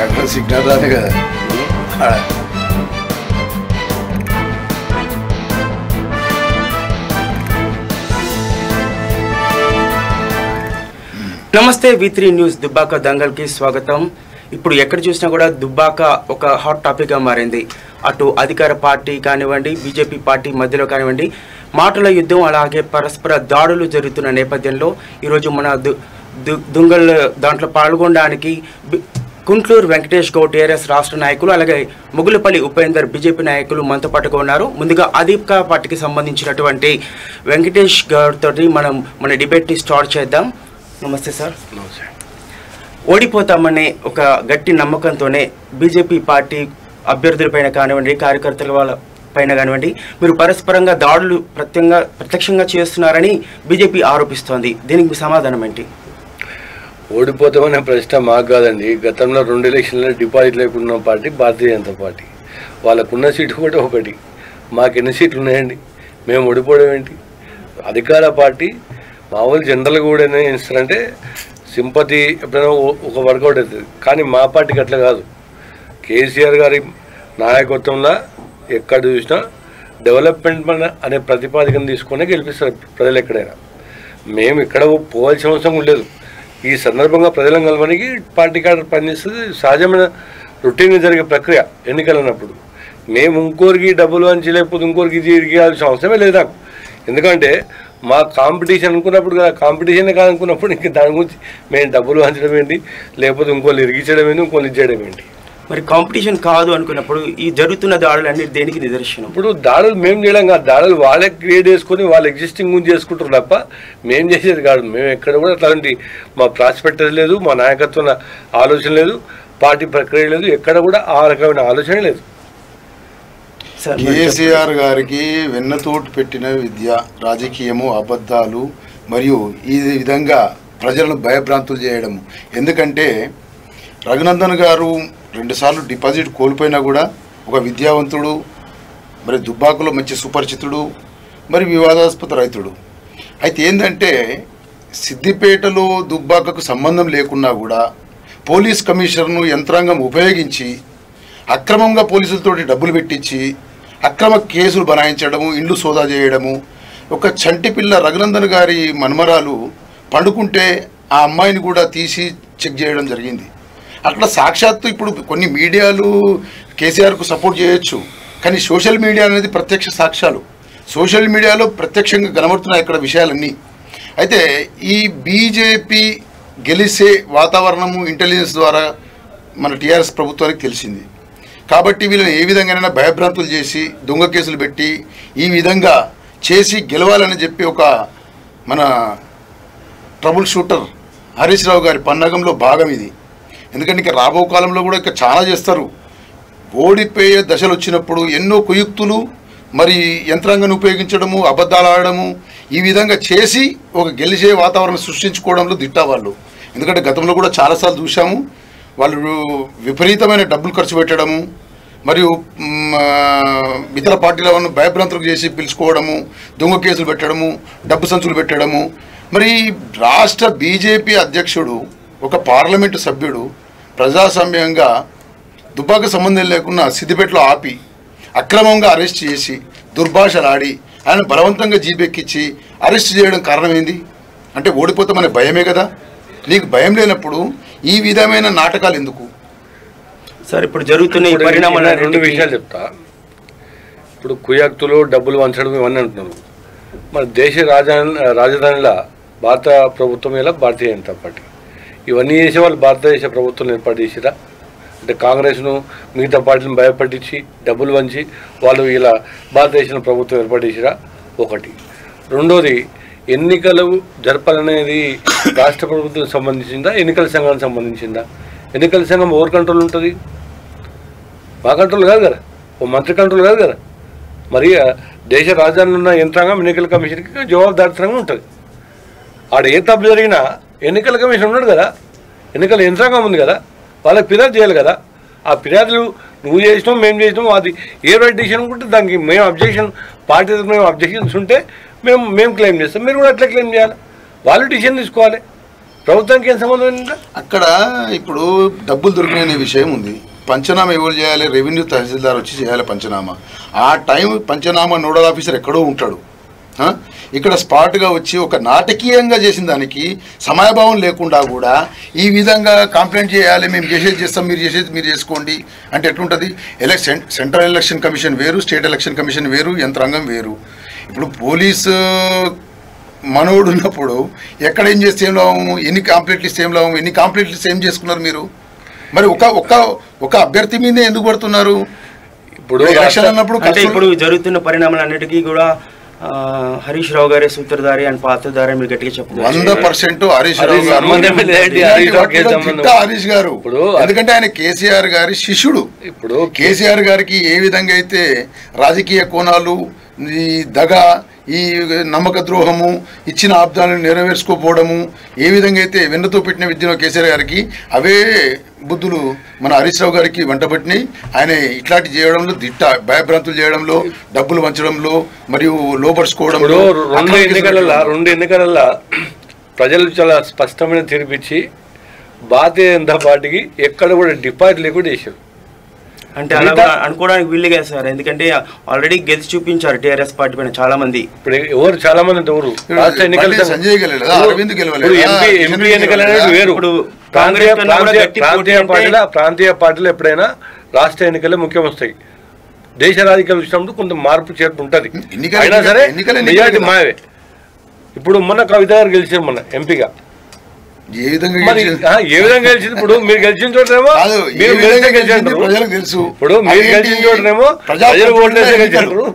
అక్కడ సిగ్నల్ రాదు కదా. నమస్తే V3 న్యూస్ దుబ్బాక దంగల్కి స్వాగతం. ఇప్పుడు ఎక్కడ చూసినా కూడా దుబ్బాక ఒక హాట్ టాపిక్గా మారింది. అటు అధికార పార్టీ కానివ్వండి, బీజేపీ పార్టీ మధ్యలో కానివ్వండి, మాటల యుద్ధం అలాగే పరస్పర దాడులు జరుగుతున్న నేపథ్యంలో ఈరోజు మన దుంగల్ దాంట్లో పాల్గొనడానికి కుంట్లూరు వెంకటేష్ గౌడ్ టీఆర్ఎస్ రాష్ట్ర నాయకులు అలాగే ముగులపల్లి ఉపేందర్ బీజేపీ నాయకులు మనతో పాటుగా ఉన్నారు. ముందుగా అధికార పార్టీకి సంబంధించినటువంటి వెంకటేష్ గౌడ్ తోటి మన డిబేట్ని స్టార్ట్ చేద్దాం. నమస్తే సార్. నమస్తే. ఓడిపోతామనే ఒక గట్టి నమ్మకంతోనే బీజేపీ పార్టీ అభ్యర్థులపైన కానివ్వండి, కార్యకర్తల వాళ్ళ పైన కానివ్వండి, మీరు పరస్పరంగా దాడులు ప్రత్యక్షంగా చేస్తున్నారని బీజేపీ ఆరోపిస్తోంది. దీనికి సమాధానం ఏంటి? ఓడిపోతామనే ప్రశ్న మాకు కాదండి. గతంలో 2 ఎలక్షన్లలో డిపాజిట్ లేకుండా పార్టీ భారతీయ జనతా పార్టీ. వాళ్ళకున్న సీటు కూడా ఒకటి, మాకు ఎన్ని సీట్లు ఉన్నాయండి? మేము ఓడిపోవడం ఏంటి? అధికార పార్టీ మామూలు జనరల్గా కూడా ఏం చేస్తారంటే సింపతి ఎప్పుడైనా ఒక వర్కౌట్ అవుతుంది, కానీ మా పార్టీకి అట్లా కాదు. కేసీఆర్ గారి నాయకత్వంలో ఎక్కడ చూసినా డెవలప్మెంట్ అనే ప్రతిపాదికను తీసుకొని గెలిపిస్తారు ప్రజలు ఎక్కడైనా. మేము ఇక్కడ పోవాల్సిన అవసరం లేదు. ఈ సందర్భంగా ప్రజలను కలవడానికి పార్టీ కార్డు పనిచేస్తుంది. సహజమైన రొటీన్గా జరిగే ప్రక్రియ ఎన్నికలన్నప్పుడు. మేము ఇంకోరికి డబ్బులు వంచి లేకపోతే ఇంకోరికి ఇరిగాల్సిన అవసరమే లేదు నాకు. ఎందుకంటే మా కాంపిటీషన్ అనుకున్నప్పుడు కదా, కాంపిటీషన్ కాదనుకున్నప్పుడు ఇంక దాని గురించి మేము డబ్బులు వంచడం ఏంటి, లేకపోతే ఇంకోళ్ళు ఇరిగించడం ఏంటి, ఇంకోళ్ళు ఇచ్చేయడం ఏంటి? మరి కాంపిటీషన్ కాదు అనుకున్నప్పుడు ఈ జరుగుతున్న దాడులు అన్ని దేనికి నిదర్శనం? ఇప్పుడు దాడులు మేము చేయడం కాదు, దాడులు వాళ్ళే క్రియేట్ చేసుకొని వాళ్ళు ఎగ్జిస్టింగ్ గురించి చేసుకుంటారు తప్ప మేము చేసేది కాదు. మేము ఎక్కడ కూడా అట్లాంటి మా ప్రాస్పెక్టస్ లేదు, మా నాయకత్వం ఆలోచన లేదు, పార్టీ ప్రక్రియ లేదు, ఎక్కడ కూడా ఆ రకమైన ఆలోచన లేదు. కేసీఆర్ గారికి వెన్నతోటు పెట్టిన విద్య, రాజకీయము, అబద్ధాలు మరియు ఈ విధంగా ప్రజలను భయభ్రాంతులు చేయడము. ఎందుకంటే రఘునందన్ గారు 2 సార్లు డిపాజిట్ కోల్పోయినా కూడా ఒక విద్యావంతుడు, మరి దుబ్బాకలో మంచి సుపరిచితుడు, మరి వివాదాస్పద రైతుడు. అయితే ఏంటంటే సిద్దిపేటలో దుబ్బాకకు సంబంధం లేకున్నా కూడా పోలీస్ కమిషనర్ను యంత్రాంగం ఉపయోగించి అక్రమంగా పోలీసులతోటి డబ్బులు పెట్టించి అక్రమ కేసులు బనాయించడము, ఇండ్లు సోదా చేయడము. ఒక చంటి పిల్ల రఘునందన్ గారి మన్మరాలు పండుకుంటే ఆ అమ్మాయిని కూడా తీసి చెక్ చేయడం జరిగింది. అట్లా సాక్షాత్తు ఇప్పుడు కొన్ని మీడియాలు కేసీఆర్కు సపోర్ట్ చేయొచ్చు, కానీ సోషల్ మీడియా అనేది ప్రత్యక్ష సాక్ష్యాలు. సోషల్ మీడియాలో ప్రత్యక్షంగా కనబడుతున్నాయి ఇక్కడ విషయాలన్నీ. అయితే ఈ బీజేపీ గెలిసే వాతావరణము ఇంటెలిజెన్స్ ద్వారా మన టీఆర్ఎస్ ప్రభుత్వానికి తెలిసింది. కాబట్టి వీళ్ళని ఏ విధంగానైనా భయభ్రాంతులు చేసి దొంగ కేసులు పెట్టి ఈ విధంగా చేసి గెలవాలని చెప్పి ఒక మన ట్రబుల్ షూటర్ హరీష్ రావు గారి పన్నాగంలో భాగం ఇది. ఎందుకంటే ఇక రాబో కాలంలో కూడా ఇక చాలా చేస్తారు. ఓడిపోయే దశలు వచ్చినప్పుడు ఎన్నో కుయుక్తులు, మరి యంత్రాంగాన్ని ఉపయోగించడము, అబద్ధాలు ఆడడము, ఈ విధంగా చేసి ఒక గెలిచే వాతావరణం సృష్టించుకోవడంలో దిట్టా వాళ్ళు. ఎందుకంటే గతంలో కూడా చాలాసార్లు చూసాము, వాళ్ళు విపరీతమైన డబ్బులు ఖర్చు పెట్టడము, మరియు ఇతర పార్టీల వాళ్ళను భయభ్రాంతులకు చేసి పిలుచుకోవడము, దొంగ కేసులు పెట్టడము, డబ్బు సంచులు పెట్టడము. మరి రాష్ట్ర బీజేపీ అధ్యక్షుడు, ఒక పార్లమెంటు సభ్యుడు ప్రజాస్వామ్యంగా దుబ్బాక సంబంధం లేకుండా సిద్దిపేటలో ఆపి అక్రమంగా అరెస్ట్ చేసి దుర్భాషలాడి ఆయన బలవంతంగా జీపెక్కించి అరెస్ట్ చేయడం కారణం ఏంది? అంటే ఓడిపోతామనే భయమే కదా. నీకు భయం లేనప్పుడు ఈ విధమైన నాటకాలు ఎందుకు? సార్ ఇప్పుడు జరుగుతున్న ఈ పరిణామాలు 2 విషయాలు చెప్తా. ఇప్పుడు కుయాక్తులు, డబ్బులు వంచడం ఇవన్నీ అంటున్నారు. మన దేశ రాజధానిలో భారత ప్రభుత్వం ఇలా భారతీయ జనతా పార్టీ ఇవన్నీ చేసే వాళ్ళు భారతదేశ ప్రభుత్వం ఏర్పాటు చేసిరా? అంటే కాంగ్రెస్ను మిగతా పార్టీలను భయపట్టించి డబ్బులు వంచి వాళ్ళు ఇలా భారతదేశ ప్రభుత్వం ఏర్పాటు చేసిరా? ఒకటి. రెండోది, ఎన్నికలు జరపాలనేది రాష్ట్ర ప్రభుత్వం సంబంధించిందా, ఎన్నికల సంఘానికి సంబంధించిందా? ఎన్నికల సంఘం ఎవరి కంట్రోల్ ఉంటుంది? మా కంట్రోల్ కాదు కదా, ఓ మంత్రి కంట్రోల్ కాదు కదా. మరి దేశ రాజధానిలో ఉన్న యంత్రాంగం ఎన్నికల కమిషన్కి జవాబుదారితనంగా ఉంటుంది. ఆడ ఏ తప్పు జరిగినా ఎన్నికల కమిషన్ ఉన్నాడు కదా, ఎన్నికల యంత్రాంగం ఉంది కదా, వాళ్ళకి ఫిర్యాదు చేయాలి కదా. ఆ ఫిర్యాదులు నువ్వు చేసినావు, మేము చేసినాం, అది ఏ రైట్ డిసిషన్ ఉంటే దానికి మేము అబ్జెక్షన్, పార్టీ అబ్జెక్షన్స్ ఉంటే మేము క్లెయిమ్ చేస్తాం. మీరు కూడా అట్లా క్లెయిమ్ చేయాలి. వాళ్ళు డిసిషన్ తీసుకోవాలి. ప్రభుత్వానికి ఏం సంబంధం ఏంటంటే అక్కడ ఇప్పుడు డబ్బులు దొరికిన విషయం ఉంది. పంచనామా ఎవరు చేయాలి? రెవెన్యూ తహసీల్దార్ వచ్చి చేయాలి పంచనామా. ఆ టైం పంచనామా నోడల్ ఆఫీసర్ ఎక్కడో ఉంటాడు. ఇక్కడ స్పాట్గా వచ్చి ఒక నాటకీయంగా చేసిన దానికి సమయభావం లేకుండా కూడా ఈ విధంగా కంప్లైంట్ చేయాలి, మేము చేస్తాం, మీరు మీరు చేసుకోండి అంటే ఎట్లుంటుంది? సెంట్రల్ ఎలక్షన్ కమిషన్ వేరు, స్టేట్ ఎలక్షన్ కమిషన్ వేరు, యంత్రాంగం వేరు. ఇప్పుడు పోలీసు మనోడు ఉన్నప్పుడు ఎక్కడ ఏం చేస్తే ఏం లాభము, ఎన్ని కంప్లైంట్లు ఇస్తే ఏం లాభము, ఎన్ని కంప్లైంట్లు ఇస్తే ఏం చేసుకున్నారు మీరు? మరి ఒక అభ్యర్థి మీదే ఎందుకు పడుతున్నారు? ఇప్పుడు ఎలక్షన్ అన్నప్పుడు ఇప్పుడు జరుగుతున్న పరిణామాలన్నిటికీ కూడా హరీష్ రావు గారే సూత్రధారి అండ్ పాత్రధారి మీరు గట్టిగా చెప్తారు. 100% హరీష్ రావు హరీష్ గారు. ఎందుకంటే ఆయన కేసీఆర్ గారి శిష్యుడు. ఇప్పుడు కేసీఆర్ గారికి ఏ విధంగా అయితే రాజకీయ కోణాలు, ఈ దగ, ఈ నమ్మక ద్రోహము, ఇచ్చిన ఆబ్దాలను నెరవేర్చుకోపోవడము, ఏ విధంగా అయితే వెన్నతో పెట్టిన విద్యను కేసీఆర్ గారికి అవే బుద్ధులు మన హరీష్ రావు గారికి వెంటబట్టినాయి. ఆయన ఇట్లాంటి చేయడంలో భయభ్రాంతులు చేయడంలో, డబ్బులు వంచడంలో మరియు లోపరుచుకోవడంలో. రెండు ఎన్నికలలో ప్రజలు చాలా స్పష్టమైన తీర్పిచ్చి భారతీయ జనతా పార్టీకి ఎక్కడ కూడా డిపాజిట్ లేకుండా చేశారు. అంటే అలా అనుకోవడానికి వీళ్ళే సార్, ఎందుకంటే ఆల్రెడీ గెలిచి చూపించారు టీఆర్ఎస్ పార్టీ పైన చాలా మంది. ఇప్పుడు ఎవరు చాలా మంది అంటే ఎవరు రాష్ట్ర ఎన్నికలు సంజయ్ గెలవలేదా, అరవింద్ గెలవలేదా? ఎంపీ ఎన్నికలు అనేది వేరు. ప్రాంతీయ పార్టీలు ఎప్పుడైనా రాష్ట్ర ఎన్నికలే ముఖ్యం వస్తాయి. దేశ రాజకీయాలు వచ్చినప్పుడు కొంత మార్పు చేర్పు ఉంటుంది. అయినా సరే మెజారిటీ మావే. ఇప్పుడు మొన్న కవిత గారు గెలిచారు మొన్న ఎంపీగా. ఏ విధంగా గెలిచింది? ఇప్పుడు మీరు గెలిచిన చోటనేమో ప్రజలకు తెలుసు. ఇప్పుడు మీరు గెలిచిన చోటనేమో ప్రజలు ఓట్లేసి గెలిచారు,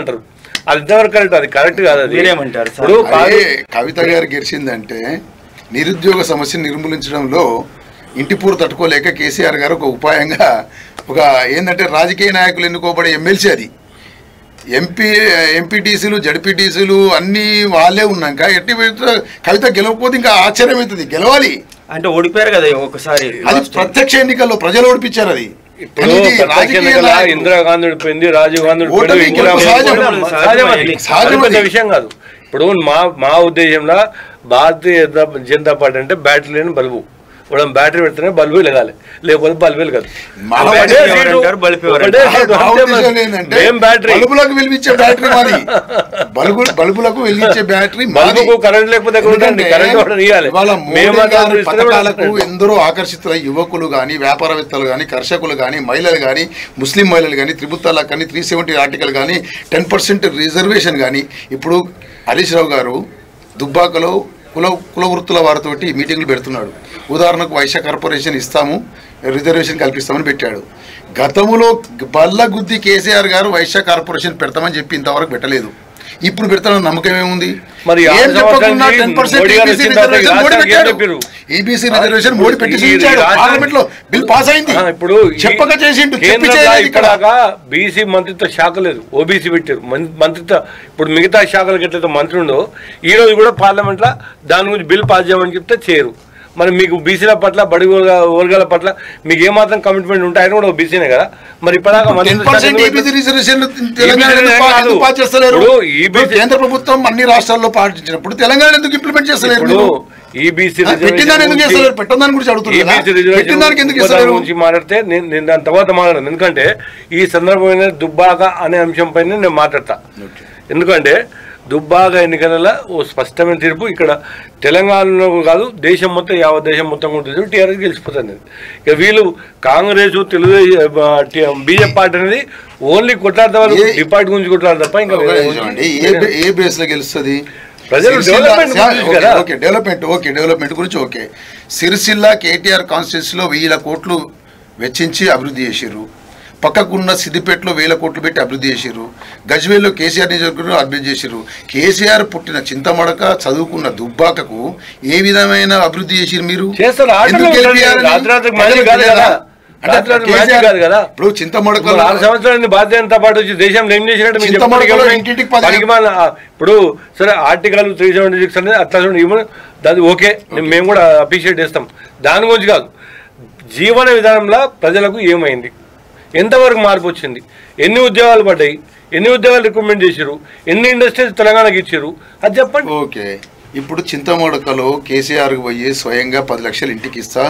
అంటారు. అది ఎంతవరకు కరెక్ట్? అది కరెక్ట్ కాదు. అది మీరేమంటారు? ఇప్పుడు కవిత గారు గెలిచిందంటే నిరుద్యోగ సమస్యను నిర్మూలించడంలో ఇంటిపూరు తట్టుకోలేక కేసీఆర్ గారు ఒక ఉపాయంగా ఏంటంటే రాజకీయ నాయకులు ఎన్నుకోబడే ఎమ్మెల్సీ అది ఎంపీటీసీలు జడ్పీటీసీలు అన్నీ వాళ్ళే ఉన్నాక ఎట్టి కవిత గెలవకపోతే ఇంకా ఆశ్చర్యం అవుతుంది. గెలవాలి అంటే ఓడిపోయారు కదా ఒకసారి. అది ప్రత్యక్ష ఎన్నికల్లో ప్రజలు ఓడిపించారు. అది ఇందిరాగాంధీ ఓడిపోయింది, రాజీవ్ గాంధీ విషయం కాదు. ఇప్పుడు మా ఉద్దేశంలో భారతీయ జనతా పార్టీ అంటే బ్యాటరీ లేని బల్బు. మనం బ్యాటరీ పెడితేనే బల్బు వెలగాలి, లేకపోతే బల్బు వెలగదు. బల్బుకు కరెంట్ లేకపోతే ఎందరో ఆకర్షితుల యువకులు కానీ, వ్యాపారవేత్తలు కానీ, కర్షకులు కానీ, మహిళలు కానీ, ముస్లిం మహిళలు కానీ, త్రిపుల్ తలాక్ కానీ, 370 ఆర్టికల్ కానీ, 10% రిజర్వేషన్ కానీ. ఇప్పుడు హరీష్ రావు గారు దుబ్బాకలో కుల వృత్తుల వారితోటి మీటింగ్లు పెడుతున్నాడు. ఉదాహరణకు వైశ్య కార్పొరేషన్ ఇస్తాము, రిజర్వేషన్ కల్పిస్తామని పెట్టాడు. గతంలో బల్లగుద్ది కేసీఆర్ గారు వైశ్య కార్పొరేషన్ పెడతామని చెప్పి ఇంతవరకు పెట్టలేదు. ఇప్పుడు పెడతామని నమ్మకం ఏముంది? మరి ఈబీసీ రిజర్వేషన్ మోడీ పెట్టి పార్లమెంట్ లో బిల్ పాస్ అయింది. ఇప్పుడు చెప్పక చేసిండు. ఇక్కడ బీసీ మంత్రిత్వ శాఖ లేదు, ఓబీసీ పెట్టారు మంత్రిత్వ. ఇప్పుడు మిగతా శాఖలకు ఎట్లయితే మంత్రి ఉండో ఈ రోజు కూడా పార్లమెంట్ లో దాని గురించి బిల్ పాస్ చేయమని చెప్తే చేయరు. మరి మీకు బీసీల పట్ల, బడి వర్గాల పట్ల మీకు ఏమాత్రం కమిట్మెంట్ ఉంటే ఆయన కూడా బీసీనే కదా. మరి ఇప్పటిదాకా కేంద్ర ప్రభుత్వం అన్ని రాష్ట్రాల్లో పాటించినప్పుడు తెలంగాణ ఎందుకు ఇంప్లిమెంట్ చేస్తలేరు? గురించి మాట్లాడితే నేను దాని తర్వాత మాట్లాడను. ఎందుకంటే ఈ సందర్భమైన దుబ్బాక అనే అంశం పైన నేను మాట్లాడతా. ఎందుకంటే దుబ్బాక ఎన్నికలలో ఓ స్పష్టమైన తీర్పు ఇక్కడ తెలంగాణలో కాదు, దేశం మొత్తం, యావత్ దేశం మొత్తం ఉంటుంది. టీఆర్ఎస్ గెలిచిపోతుంది. ఇక వీళ్ళు కాంగ్రెస్, తెలుగుదేశం, బీజేపీ పార్టీ అనేది ఓన్లీ కొట్లాడతా, వాళ్ళు డిపార్ట్ గురించి కొట్లాడతా తప్ప ఇంకా ఏ బేస్ లో గెలుస్తుంది? డెవలప్మెంట్ గురించి ఓకే. సిరిసిల్ల కేటీఆర్ కాన్స్టిట్యూన్సీలో 1000 కోట్లు వెచ్చించి అభివృద్ధి చేశారు. పక్కకున్న సిద్దిపేటలో 1000 కోట్లు పెట్టి అభివృద్ధి చేశారు. గజ్వేల్లో కేసీఆర్ నియోజకవర్గంలో అభివృద్ధి చేశారు. కేసీఆర్ పుట్టిన చింతమడక, చదువుకున్న దుబ్బాకకు ఏ విధమైన అభివృద్ధి చేశారు మీరు? ఇప్పుడు చింతమడక 6 సంవత్సరాలు భారతీయ జనతా పార్టీ వచ్చి దేశంలో ఏం చేసినట్టు ఇప్పుడు సరే ఆర్టికల్ 376 అనేది అట్లా దాన్ని ఓకే, మేము కూడా అప్రిషియేట్ చేస్తాం. దాని గురించి కాదు, జీవన విధానంలో ప్రజలకు ఏమైంది, ఎంతవరకు మార్పు వచ్చింది, ఎన్ని ఉద్యోగాలు పడ్డాయి, ఎన్ని ఉద్యోగాలు రికమెండ్ చేశారు, ఎన్ని ఇండస్ట్రీస్ తెలంగాణకి ఇచ్చారు, అది చెప్పండి. ఓకే, ఇప్పుడు చింతమడకలో కేసీఆర్కి పోయి స్వయంగా 10 లక్షలు ఇంటికి ఇస్తా,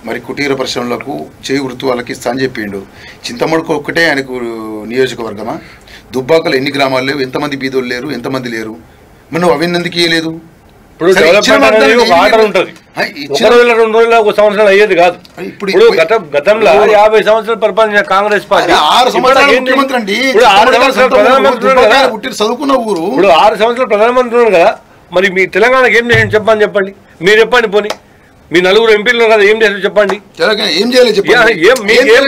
మరి కుటీర పరిశ్రమలకు చేయి వృత్తి వాళ్ళకి ఇస్తా అని చెప్పిండు. చింతమడక ఒక్కటే ఆయనకు నియోజకవర్గమా? దుబ్బాకలు ఎన్ని గ్రామాలు లేవు, ఎంతమంది బీదోళ్ళు లేరు, ఎంతమంది లేరు? మరి నువ్వు అవినందుకు ఇవ్వలేదు. ఇప్పుడు ఆర్డర్ ఉంటుంది, 1 రోజుల 2 రోజుల 1 సంవత్సరం అయ్యేది కాదు. ఇప్పుడు గతంలో 50 సంవత్సరాలు పరిపాలించిన కాంగ్రెస్ పార్టీ 6 సంవత్సరాలు ముఖ్యమంత్రి అండి, 6 సంవత్సరాలు ప్రధానమంత్రి, చదువుకున్న ఊరు. ఇప్పుడు 6 సంవత్సరాలు ప్రధానమంత్రి ఉన్నారు కదా, మరి మీ తెలంగాణకి ఏం చేయండి చెప్పండి. మీరు చెప్పండి, పోనీ మీ 4 ఎంపీలు కదా ఏం చేశారు చెప్పండి. ఏం చేయలేదు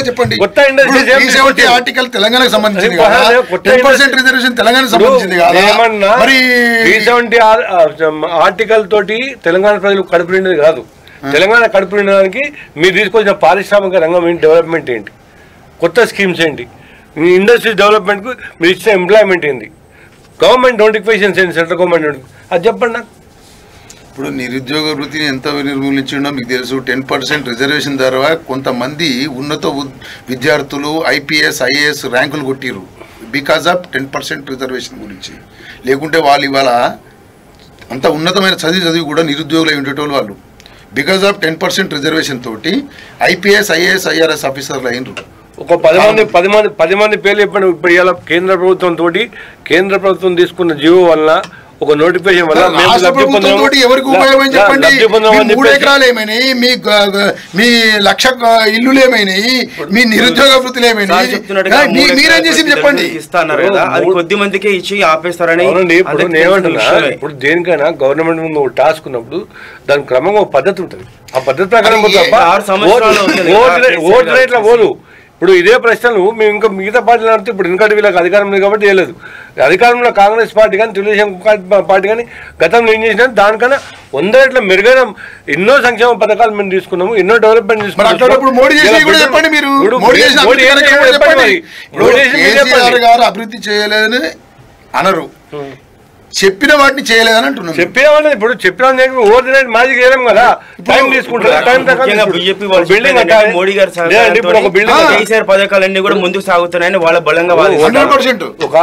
చెప్పండి. కొత్త ఇండస్ట్రీ ఆర్టికల్ తెలంగాణకు సంబంధించింది కదా, 10% రిజర్వేషన్ తెలంగాణకు సంబంధించింది కదా. ఏమన్నా 370 ఆర్టికల్ తోటి తెలంగాణ ప్రజలు కడుపు నిండేది కాదు. తెలంగాణ కడుపు నిండడానికి మీరు తీసుకొచ్చిన పారిశ్రామిక రంగం ఏంటి, డెవలప్మెంట్ ఏంటి, కొత్త స్కీమ్స్ ఏంటి, మీ ఇండస్ట్రీ డెవలప్మెంట్కు మీరు ఇచ్చిన ఎంప్లాయ్మెంట్ ఏంటి, గవర్నమెంట్ నోటిఫికేషన్స్ ఏంటి, సెంట్రల్ గవర్నమెంట్ నోటిఫికేషన్ అది చెప్పండి నాకు. ఇప్పుడు నిరుద్యోగ వృత్తిని ఎంత నిర్మూలించిండో మీకు తెలుసు. 10% రిజర్వేషన్ ద్వారా కొంతమంది ఉన్నత విద్యార్థులు ఐపీఎస్ ఐఏఎస్ ర్యాంకులు కొట్టిరు బికాజ్ ఆఫ్ 10% రిజర్వేషన్ గురించి. లేకుంటే వాళ్ళు ఇవాళ అంత ఉన్నతమైన చదివి కూడా నిరుద్యోగులు అయి ఉండేటోళ్ళు వాళ్ళు. బికాజ్ ఆఫ్ 10% రిజర్వేషన్ తోటి ఐపీఎస్ ఐఏఎస్ ఐఆర్ఎస్ ఆఫీసర్లు అయినరు. ఒక 10 మంది పేర్లు చెప్పండి. ఇప్పుడు ఇలా కేంద్ర ప్రభుత్వం తోటి, కేంద్ర ప్రభుత్వం తీసుకున్న జీవో వల్ల, ఒక నోటిఫికేషన్ వల్ల ఎవరికి ఉపయోగం చెప్పండి. 3 ఎకరాలు ఏమైనాయి, మీ 1,00,000 ఇల్లులు ఏమైనాయి, మీ నిరుద్యోగ వృత్తులు ఏమైనాయి, మీరేం చేసి చెప్పండి. కొద్ది మందికి ఇచ్చి ఆపేస్తారని. ఇప్పుడు నేనేమంటున్నా, ఇప్పుడు దేనికైనా గవర్నమెంట్ ముందు ఒక టాస్క్ ఉన్నప్పుడు దాని క్రమంగా ఒక పద్ధతి ఉంటుంది. ఆ పద్ధతి ప్రకారం ఓటు రేట్ల పోదు. ఇప్పుడు ఇదే ప్రశ్నలు మేము ఇంకా మిగతా పార్టీలు నడితే, ఇప్పుడు ఎందుకంటే వీళ్ళకి అధికారం లేదు కాబట్టి చేయలేదు. అధికారంలో కాంగ్రెస్ పార్టీ కానీ తెలుగుదేశం పార్టీ కానీ గతంలో ఏం చేసినా దానికన్నా 100 రెట్ల మెరుగైన ఎన్నో సంక్షేమ పథకాలు మేము తీసుకున్నాము, ఎన్నో డెవలప్మెంట్ తీసుకున్నాము. అభివృద్ధి చేయలేదని అనరు, చెప్పిన వాటిని చేయలేదని అంటున్నాను. చెప్పిన వాళ్ళని ఇప్పుడు చెప్పిన ఓవర్నైట్ మాది చేయలేం కదా, టైం తీసుకుంటారు. మోడీ గారు కేసీఆర్ పథకాలన్నీ కూడా ముందుకు సాగుతున్నాయని వాళ్ళ బలంగా 100%. ఒక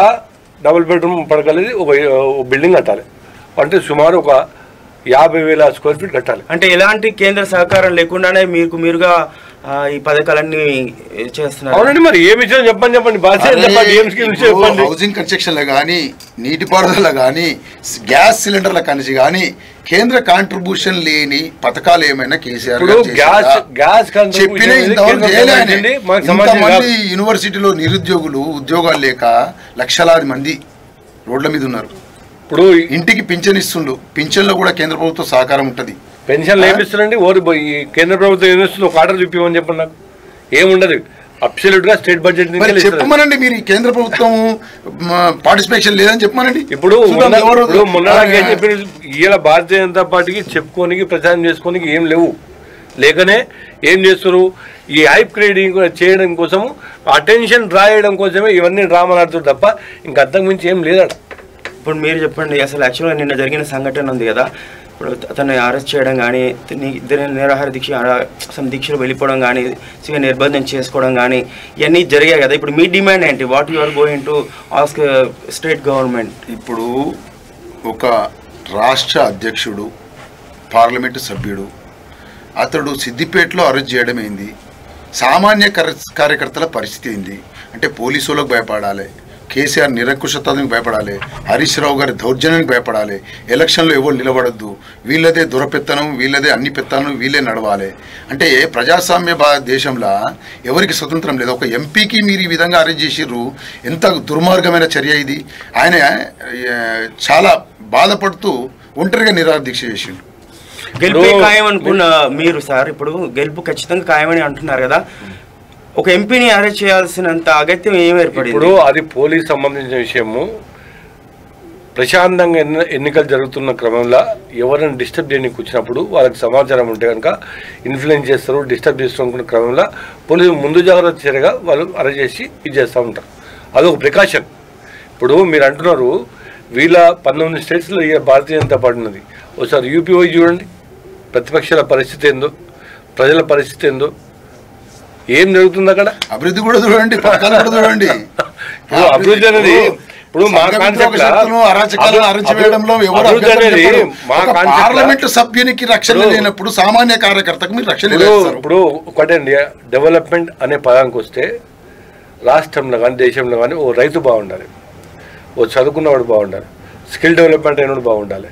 డబుల్ బెడ్రూమ్ పడగలది ఒక బిల్డింగ్ కట్టాలి అంటే సుమారు ఒక 50,000 స్క్వేర్ ఫీట్ కట్టాలి. అంటే ఎలాంటి కేంద్ర సహకారం లేకుండానే మీరుగా ఈ పథకాలన్నీ చేస్తున్నారు. అవునండి, మరి ఏమి ఇచ్చారో చెప్పండి. హౌసింగ్ కన్స్ట్రక్షన్ లో కానీ, నీటిపారుదల కానీ, గ్యాస్ సిలిండర్ల కనిసి కానీ కేంద్ర కాంట్రిబ్యూషన్ లేని పథకాలు ఏమైనా కేసీఆర్ చెప్పిన ఇంతవరకు చేయలేని. ఇంతమంది యూనివర్సిటీలో నిరుద్యోగులు ఉద్యోగాలు లేక లక్షలాది మంది రోడ్ల మీద ఉన్నారు. ఇప్పుడు ఇంటికి పింఛన్ ఇస్తుండ్రు, పింఛన్లో కూడా కేంద్ర ప్రభుత్వ సహకారం ఉంటుంది. పెన్షన్లు ఏమిస్తారండి, కేంద్ర ప్రభుత్వం ఏమిస్తుంది, ఒక ఆర్డర్ చూపించమని చెప్పండి. నాకు ఏముండదు, అబ్సల్యూట్ గా స్టేట్ బడ్జెట్ చెప్పమనండి. మీరు కేంద్ర ప్రభుత్వం పార్టిసిపేషన్ లేదని చెప్పమనండి. ఇప్పుడు మొన్న ఏం చెప్పారు, ఇలా భారతీయ జనతా పార్టీకి చెప్పుకోనికి ప్రచారం చేసుకోనికి ఏం లేవు, లేకనే ఏం చేస్తారు, ఈ హైప్ క్రియేటింగ్ చేయడం కోసము, అటెన్షన్ డ్రా చేయడం కోసమే ఇవన్నీ డ్రామాలు ఆడుతారు తప్ప ఇంకా అంతకు మించి ఏం లేదట. ఇప్పుడు మీరు చెప్పండి, అసలు యాక్చువల్గా నిన్న జరిగిన సంఘటన ఉంది కదా, ఇప్పుడు అతన్ని అరెస్ట్ చేయడం కానీ, నిరాహార దీక్షలు వెళ్ళిపోవడం కానీ, నిర్బంధం చేసుకోవడం కానీ ఇవన్నీ జరిగాయి కదా. ఇప్పుడు మీ డిమాండ్ ఏంటి? What you are going to ask state government? ఇప్పుడు ఒక రాష్ట్ర అధ్యక్షుడు, పార్లమెంటు సభ్యుడు, అతడు సిద్దిపేటలో అరెస్ట్ చేయడం ఏంది? సామాన్య కార్యకర్తల పరిస్థితి ఏంది? అంటే పోలీసు వాళ్ళకు భయపడాలి, కేసీఆర్ నిరంకుశత్వానికి భయపడాలి, హరీష్ రావు గారి దౌర్జన్యానికి భయపడాలి, ఎలక్షన్లో ఎవరు నిలబడద్దు, వీళ్ళదే దురపెత్తనం, వీళ్ళదే అన్ని పెత్తనం, వీళ్ళే నడవాలి. అంటే ప్రజాస్వామ్య దేశంలో ఎవరికి స్వతంత్రం లేదు. ఒక ఎంపీకి మీరు ఈ విధంగా అరెస్ట్ చేసిర్రు, ఎంత దుర్మార్గమైన చర్య ఇది. ఆయన చాలా బాధపడుతూ ఒంటరిగా నిరాహార దీక్ష చేసిండు. గెలుపు ఖాయం అనుకున్న మీరు సార్, ఇప్పుడు గెలుపు ఖచ్చితంగా ఖాయమని అంటున్నారు కదా, ఒక ఎంపీని అరెస్ట్ చేయాల్సినంత అగత్యం ఏం ఏర్పడింది? ఇప్పుడు అది పోలీస్ సంబంధించిన విషయము. ప్రశాంతంగా ఎన్నికలు జరుగుతున్న క్రమంలో ఎవరైనా డిస్టర్బ్ చేయడానికి వచ్చినప్పుడు వాళ్ళకి సమాచారం ఉంటే కనుక ఇన్ఫ్లుయెన్స్ చేస్తారు, డిస్టర్బ్ చేస్తున్న క్రమంలో పోలీసులు ముందు జాగ్రత్త చర్యగా వాళ్ళు అరెస్ట్ చేసి ఇది చేస్తూ ఉంటారు. అదొక ప్రికాషన్. ఇప్పుడు మీరు అంటున్నారు వీళ్ళ 19 స్టేట్స్లో భారతీయ జనతా పార్టీ ఉన్నది. ఒకసారి యూపీ పోయి చూడండి, ప్రతిపక్షాల పరిస్థితి ఏందో, ప్రజల పరిస్థితి ఏందో, ఏం జరుగుతుంది అక్కడ. అభివృద్ధి కూడా చూడండి, పథకాలు కూడా చూడండి. అభివృద్ధి అనేది ఇప్పుడు మా కాన్సెప్ట్ పార్లమెంట్ సభ్యునికి రక్షణ లేనప్పుడు సామాన్య కార్యకర్తకు మీరు రక్షణ. ఇప్పుడు ఒకటండి, డెవలప్మెంట్ అనే పదానికి వస్తే రాష్ట్రంలో కానీ దేశంలో కానీ ఓ రైతు బాగుండాలి, ఓ చదువుకున్నవాడు బాగుండాలి, స్కిల్ డెవలప్మెంట్ అయినవాడు బాగుండాలి,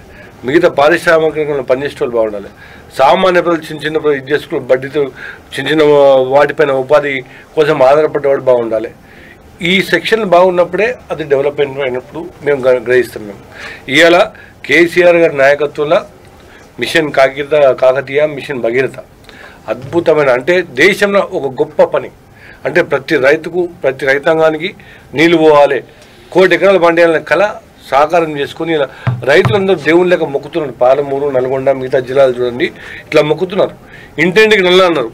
మిగతా పారిశ్రామికంగా పనిచేసే వాళ్ళు బాగుండాలి, సామాన్య ప్రజలు చిన్న చిన్న ఇది చేసుకుని బడ్డీతో చిన్న చిన్న వాటిపైన ఉపాధి కోసం ఆధారపడ్డవాడు బాగుండాలి. ఈ సెక్షన్ బాగున్నప్పుడే అది డెవలప్మెంట్ అయినప్పుడు మేము గ్రహిస్తున్నాం. ఇవాళ కేసీఆర్ గారి నాయకత్వంలో మిషన్ కాకతీయ, మిషన్ భగీరథ అద్భుతమైన, అంటే దేశంలో ఒక గొప్ప పని. అంటే ప్రతి రైతుకు, ప్రతి రైతాంగానికి నీళ్ళు పోవాలి, 1 కోటి ఎకరాలు పండేయాలనే కళ సాకారం చేసుకుని ఇలా రైతులందరూ దేవుని లెక్క మొక్కుతున్నారు. పాలమూరు, నల్గొండ, మిగతా జిల్లాలు చూడండి ఇట్లా మొక్కుతున్నారు. ఇంటింటికి నల్ల అన్నారు.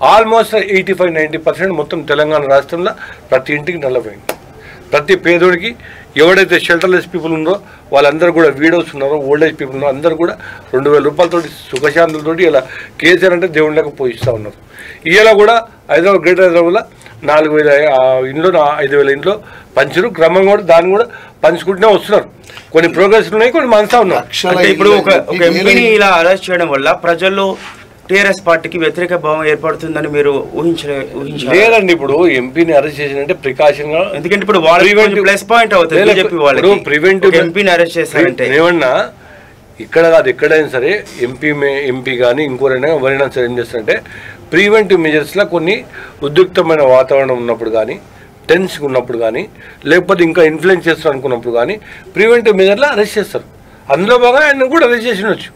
ఆల్మోస్ట్ 85-90% మొత్తం తెలంగాణ రాష్ట్రంలో ప్రతి ఇంటికి నల్లపోయింది. ప్రతి పేదోడికి ఎవడైతే షెల్టర్లెస్ పీపుల్ ఉన్నారో వాళ్ళందరూ కూడా వీడోస్ ఉన్నారో, ఓల్డేజ్ పీపుల్ ఉన్నారో అందరూ కూడా 2000 రూపాయలతోటి సుఖశాంతులతోటి ఇలా కేసీఆర్ అంటే దేవుని లెక్క పోయిస్తూ ఉన్నారు. ఇలా కూడా హైదరాబాద్, గ్రేటర్ హైదరాబాద్లో 4000 ఇంట్లో 5000 ఇంట్లో పంచరు. క్రమంగా కూడా దాన్ని కూడా పంచుకుంటూనే వస్తున్నారు. కొన్ని ప్రోగ్రెస్ ఉన్నాయి, కొన్ని మనసా ఉన్నారు. ఇప్పుడు ఒక ఎంపీని ఇలా అరెస్ట్ చేయడం వల్ల ప్రజల్లో టీఆర్ఎస్ పార్టీకి వ్యతిరేక భావం ఏర్పడుతుందని మీరు లేదండి. ఇప్పుడు ఎంపీని అరెస్ట్ చేసినంటే ప్రికాషన్ గా, ఎందుకంటే ఇప్పుడు ప్లస్ పాయింట్ అవుతుంది బీజేపీ వాళ్ళకి. ప్రివెంటివ్ ఎంపీని అరెస్ట్ చేస్తారంటే ఏమన్నా ఇక్కడ కాదు, ఎక్కడైనా సరే ఎంపీ కానీ ఇంకోరైనా ఎవరైనా సరే ఏం చేస్తారంటే ప్రివెంటివ్ మెజర్స్లో కొన్ని ఉద్రిక్తమైన వాతావరణం ఉన్నప్పుడు కానీ, టెన్స్గా ఉన్నప్పుడు కానీ, లేకపోతే ఇంకా ఇన్ఫ్లుయెన్స్ చేస్తారు అనుకున్నప్పుడు కానీ ప్రివెంటివ్ మెజర్లో అరెస్ట్ చేస్తారు. అందులో బాగా ఆయన కూడా అరెస్ట్ చేసినవచ్చు,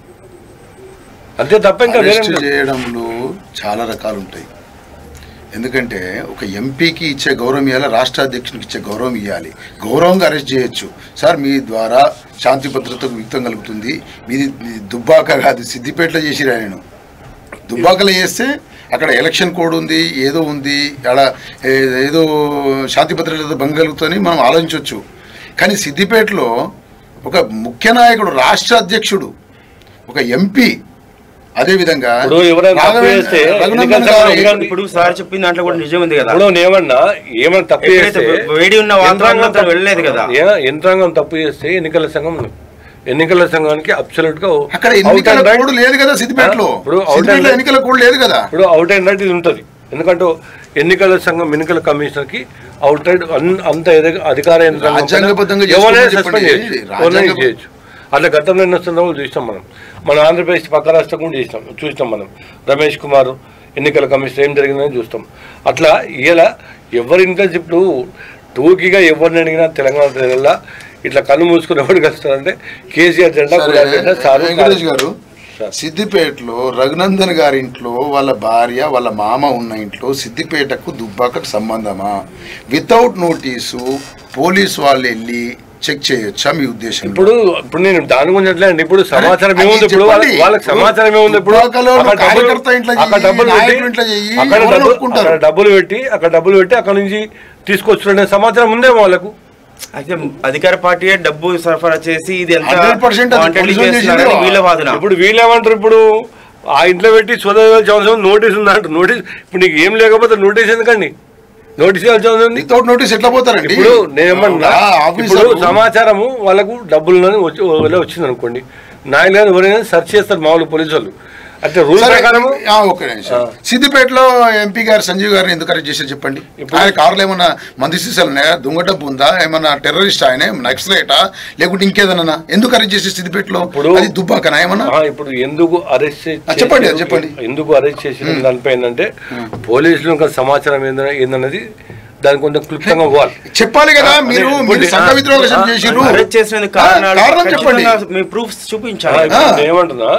అంతే తప్ప ఇంకా చేయడంలో చాలా రకాలు ఉంటాయి. ఎందుకంటే ఒక ఎంపీకి ఇచ్చే గౌరవం ఇవ్వాలి, రాష్ట్ర అధ్యక్షునికి ఇచ్చే గౌరవం ఇవ్వాలి. గౌరవంగా అరెస్ట్ చేయొచ్చు. సార్ మీ ద్వారా శాంతి భద్రతకు విఘాతం కలుగుతుంది, మీది దుబ్బాక కాదు సిద్దిపేటలో చేసిరు. ఆయన దుబ్బాకలో చేస్తే అక్కడ ఎలక్షన్ కోడ్ ఉంది, ఏదో ఉంది, అక్కడ ఏదో శాంతి భద్రత భంగం కలుగుతుందని మనం ఆలోచించవచ్చు. కానీ సిద్దిపేటలో ఒక ముఖ్య నాయకుడు, రాష్ట్ర అధ్యక్షుడు, ఒక ఎంపీ, అదే విధంగా ఇప్పుడు సార్ చెప్పిన దాంట్లో కూడా నిజం ఉంది కదా. ఏమన్నా తప్పు చేస్తే వేడి ఉన్న వాతావరణం వెళ్ళలేదు కదా. యంత్రాంగం తప్పు చేస్తే ఎన్నికల సంఘం, ఎన్నికల సంఘానికి అబ్సల్యూట్ గా అక్కడ ఎన్నికల కోడ్ లేదు కదా సిద్దిపేటలో. ఇప్పుడు ఎన్నికల కోడ్ లేదు కదా. ఇప్పుడు అవుట్ అండ్ రైట్ ఇది ఉంటుంది. ఎందుకంటే ఎన్నికల సంఘం, ఎన్నికల కమిషనర్ కి అవుట్ రైట్ అంత అధికార యంత్రాంగం ఎవరైనా సస్పెండ్ చేయొచ్చు. అట్లా గతంలో ఎన్నో సందర్భాలు చూస్తాం మనం. మన ఆంధ్రప్రదేశ్ పక్క రాష్ట్రం కూడా చూస్తాం మనం. రమేష్ కుమార్ ఎన్నికల కమిషనర్ ఏం జరిగిందని చూస్తాం. అట్లా ఇలా ఎవరింటే ఇప్పుడు టూకీగా ఎవరిని అడిగినా తెలంగాణ ప్రజల్లో ఇట్లా కళ్ళు మూసుకుని ఎవరు కలుస్తారంటే కేసీఆర్ జెండా వెంకటేష్ గారు. సిద్దిపేటలో రఘునందన్ గారి ఇంట్లో వాళ్ళ భార్య, వాళ్ళ మామ ఉన్న ఇంట్లో సిద్దిపేటకు దుబ్బాకకు సంబంధమా? వితౌట్ నోటీసు పోలీసు వాళ్ళు వెళ్ళి చెక్ చేయొచ్చా మీ ఉద్దేశం? ఇప్పుడు నేను దాని గురించి ఎట్లా అండి, ఇప్పుడు సమాచారం ఏముంది, ఇప్పుడు వాళ్ళకి సమాచారం ఏముంది, ఇప్పుడు డబ్బులు పెట్టి అక్కడ నుంచి తీసుకొచ్చుకునే సమాచారం ఉందే వాళ్ళకు. అయితే అధికార పార్టీ డబ్బు సరఫరా చేసి ఇది వీళ్ళ వాదన. ఇప్పుడు వీళ్ళేమంటారు, ఇప్పుడు ఆ ఇంట్లో పెట్టి చదవాల్సిన నోటీస్ ఉందంట. నోటీస్ ఇప్పుడు నీకు ఏం లేకపోతే నోటీస్ ఎందుకండి? నోటీస్ నోటీస్ ఎట్లా పోతారండి? ఇప్పుడు నేనేమన్నా, ఇప్పుడు సమాచారము వాళ్ళకు డబ్బులు వచ్చింది అనుకోండి, నాయకులు గారు ఎవరైనా సెర్చ్ చేస్తారు మామూలు పోలీసు వాళ్ళు. అంటే రూల్ ప్రకారం. సిద్దిపేటలో ఎంపీ గారు సంజీవ్ గారిని ఎందుకు అరెస్ట్ చేశారు చెప్పండి? ఆయన కారులో ఏమన్నా మంది సీసాలు ఉన్నాయా? దొంగ డబ్బు ఉందా? ఏమన్నా టెర్రరిస్ట్ ఆయన నక్సలైటా లేకుంటే ఇంకేదన్నా? ఎందుకు అరెస్ట్ చేసి సిద్దిపేటలో? అది దుబ్బాకనా ఏమన్నా? ఇప్పుడు ఎందుకు అరెస్ట్ చెప్పండి ఎందుకు అరెస్ట్ చేసిన దానిపై ఏంటంటే పోలీసులు ఇంకా సమాచారం ఏందన్నది దానికి కొంచెం క్లుప్తంగా పోవాలి, చెప్పాలి కదా. మీరు సంఘ విద్రోహం చేసిర్రు, కారణం చెప్పండి, మీ ప్రూఫ్స్ చూపించాలి. ఏమంటున్నా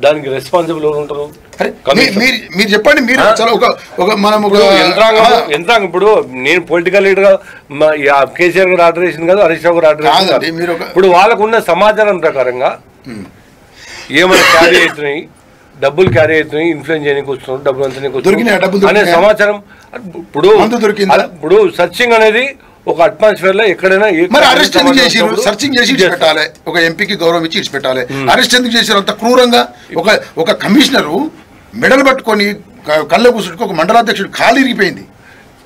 దానికి రెస్పాన్సిబుల్ ఎవరు ఉంటారు? మీరు చెప్పండి. మీరు యంత్రాంగం ఇప్పుడు నేను పొలిటికల్ లీడర్ గా కేసీఆర్ గారు ఆర్డర్ చేసింది కదా, హరీష్ రావు గారు ఆర్డర్ చేసింది. ఇప్పుడు వాళ్ళకున్న సమాచారం ప్రకారంగా ఏమైనా క్యారీ అవుతున్నాయి, డబ్బులు క్యారీ అవుతున్నాయి, ఇన్ఫ్లుయెన్స్ చేయడానికి వస్తున్నారు, డబ్బులు అంతా అనే సమాచారం. ఇప్పుడు సర్చింగ్ అనేది ఒక అట్మాస్ఫియర్ లో ఎక్కడైనా అరెస్ట్ ఎందుకు చేసిరు? సర్చింగ్ చేసి పెట్టాలి, ఒక ఎంపీకి గౌరవం ఇచ్చి పెట్టాలి. అరెస్ట్ ఎందుకు చేశారు అంత క్రూరంగా? ఒక కమిషనరు మెడలు పట్టుకొని కళ్ళ కూర్చుంటే ఒక మండలాధ్యక్షుడు కాలు ఇరిగిపోయింది.